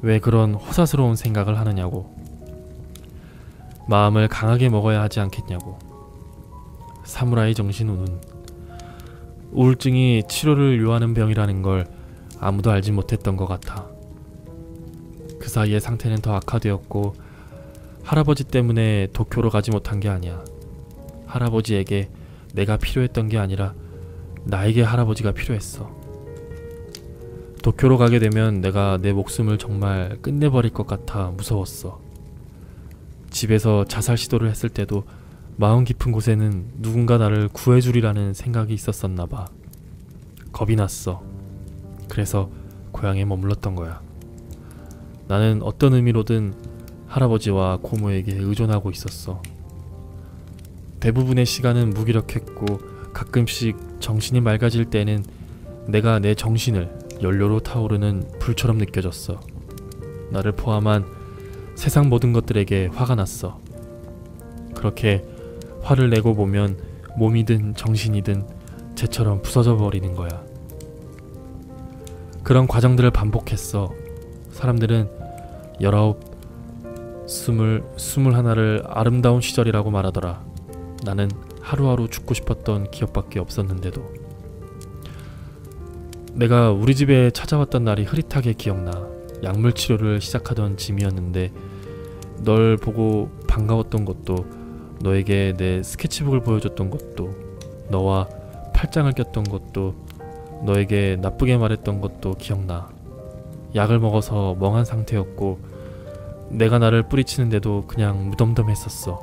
왜 그런 호사스러운 생각을 하느냐고. 마음을 강하게 먹어야 하지 않겠냐고. 사무라이 정신 우는. 우울증이 치료를 요하는 병이라는 걸 아무도 알지 못했던 것 같아. 그 사이에 상태는 더 악화되었고 할아버지 때문에 도쿄로 가지 못한 게 아니야. 할아버지에게 내가 필요했던 게 아니라 나에게 할아버지가 필요했어. 도쿄로 가게 되면 내가 내 목숨을 정말 끝내버릴 것 같아 무서웠어. 집에서 자살 시도를 했을 때도 마음 깊은 곳에는 누군가 나를 구해주리라는 생각이 있었었나 봐. 겁이 났어. 그래서 고향에 머물렀던 거야. 나는 어떤 의미로든 할아버지와 고모에게 의존하고 있었어. 대부분의 시간은 무기력했고 가끔씩 정신이 맑아질 때는 내가 내 정신을 연료로 타오르는 불처럼 느껴졌어. 나를 포함한 세상 모든 것들에게 화가 났어. 그렇게 화를 내고 보면 몸이든 정신이든 쟤처럼 부서져 버리는 거야. 그런 과정들을 반복했어. 사람들은 19, 20, 21를 아름다운 시절이라고 말하더라. 나는 하루하루 죽고 싶었던 기억밖에 없었는데도. 내가 우리 집에 찾아왔던 날이 흐릿하게 기억나. 약물 치료를 시작하던 짐이었는데 널 보고 반가웠던 것도, 너에게 내 스케치북을 보여줬던 것도, 너와 팔짱을 꼈던 것도, 너에게 나쁘게 말했던 것도 기억나. 약을 먹어서 멍한 상태였고 내가 나를 뿌리치는데도 그냥 무덤덤했었어.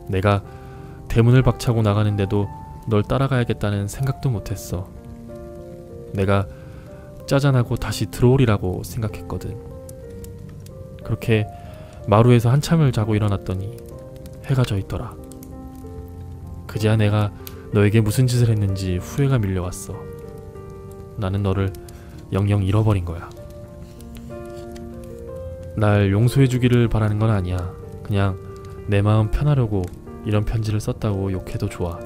내가 대문을 박차고 나가는데도 널 따라가야겠다는 생각도 못했어. 내가 짜잔하고 다시 들어오리라고 생각했거든. 그렇게 마루에서 한참을 자고 일어났더니 해가 져 있더라. 그제야 내가 너에게 무슨 짓을 했는지 후회가 밀려왔어. 나는 너를 영영 잃어버린 거야. 날 용서해주기를 바라는 건 아니야. 그냥 내 마음 편하려고 이런 편지를 썼다고 욕해도 좋아.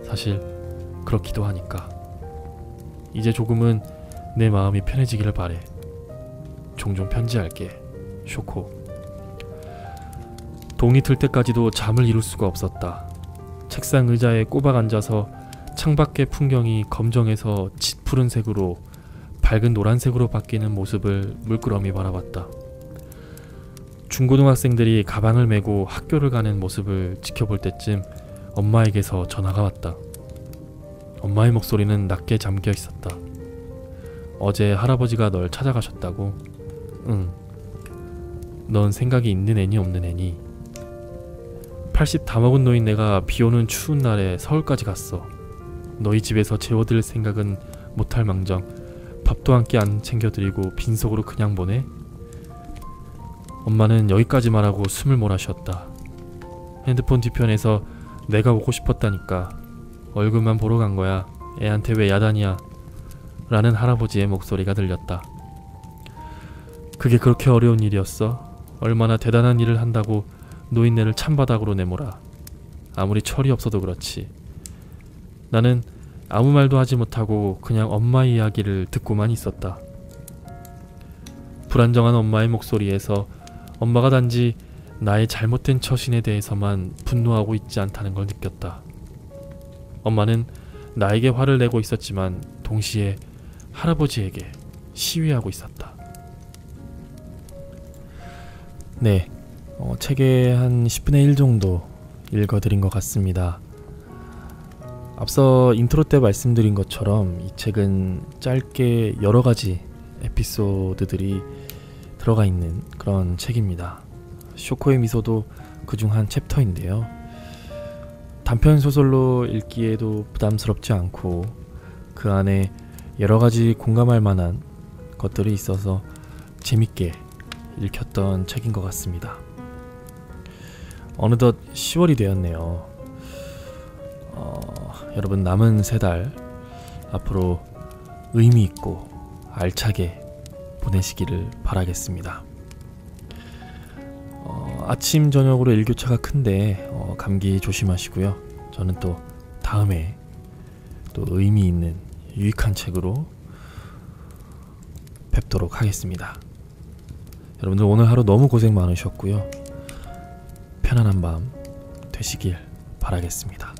사실 그렇기도 하니까. 이제 조금은 내 마음이 편해지기를 바래. 종종 편지할게. 쇼코. 동이 틀 때까지도 잠을 이룰 수가 없었다. 책상 의자에 꼬박 앉아서 창밖의 풍경이 검정에서 짙푸른 색으로 밝은 노란색으로 바뀌는 모습을 물끄러미 바라봤다. 중고등학생들이 가방을 메고 학교를 가는 모습을 지켜볼 때쯤 엄마에게서 전화가 왔다. 엄마의 목소리는 낮게 잠겨 있었다. 어제 할아버지가 널 찾아가셨다고? 응. 넌 생각이 있는 애니 없는 애니? 80 다 먹은 노인네가 비오는 추운 날에 서울까지 갔어. 너희 집에서 재워드릴 생각은 못할 망정 밥도 한 끼 안 챙겨드리고 빈속으로 그냥 보내? 엄마는 여기까지만 하고 숨을 몰아쉬었다. 핸드폰 뒤편에서 내가 오고 싶었다니까. 얼굴만 보러 간 거야. 애한테 왜 야단이야? 라는 할아버지의 목소리가 들렸다. 그게 그렇게 어려운 일이었어? 얼마나 대단한 일을 한다고 노인네를 찬바닥으로 내몰아. 아무리 철이 없어도 그렇지. 나는 아무 말도 하지 못하고 그냥 엄마 이야기를 듣고만 있었다. 불안정한 엄마의 목소리에서 엄마가 단지 나의 잘못된 처신에 대해서만 분노하고 있지 않다는 걸 느꼈다. 엄마는 나에게 화를 내고 있었지만 동시에 할아버지에게 시위하고 있었다. 네, 책의 한 10분의 1 정도 읽어드린 것 같습니다. 앞서 인트로 때 말씀드린 것처럼 이 책은 짧게 여러 가지 에피소드들이 들어가 있는 그런 책입니다. 쇼코의 미소도 그중 한 챕터인데요. 단편 소설로 읽기에도 부담스럽지 않고 그 안에 여러 가지 공감할 만한 것들이 있어서 재밌게 읽혔던 책인 것 같습니다. 어느덧 10월이 되었네요. 여러분 남은 3달 앞으로 의미 있고 알차게 보내시기를 바라겠습니다. 아침 저녁으로 일교차가 큰데 감기 조심하시고요. 저는 또 다음에 또 의미 있는 유익한 책으로 뵙도록 하겠습니다. 여러분들 오늘 하루 너무 고생 많으셨고요. 편안한 밤 되시길 바라겠습니다.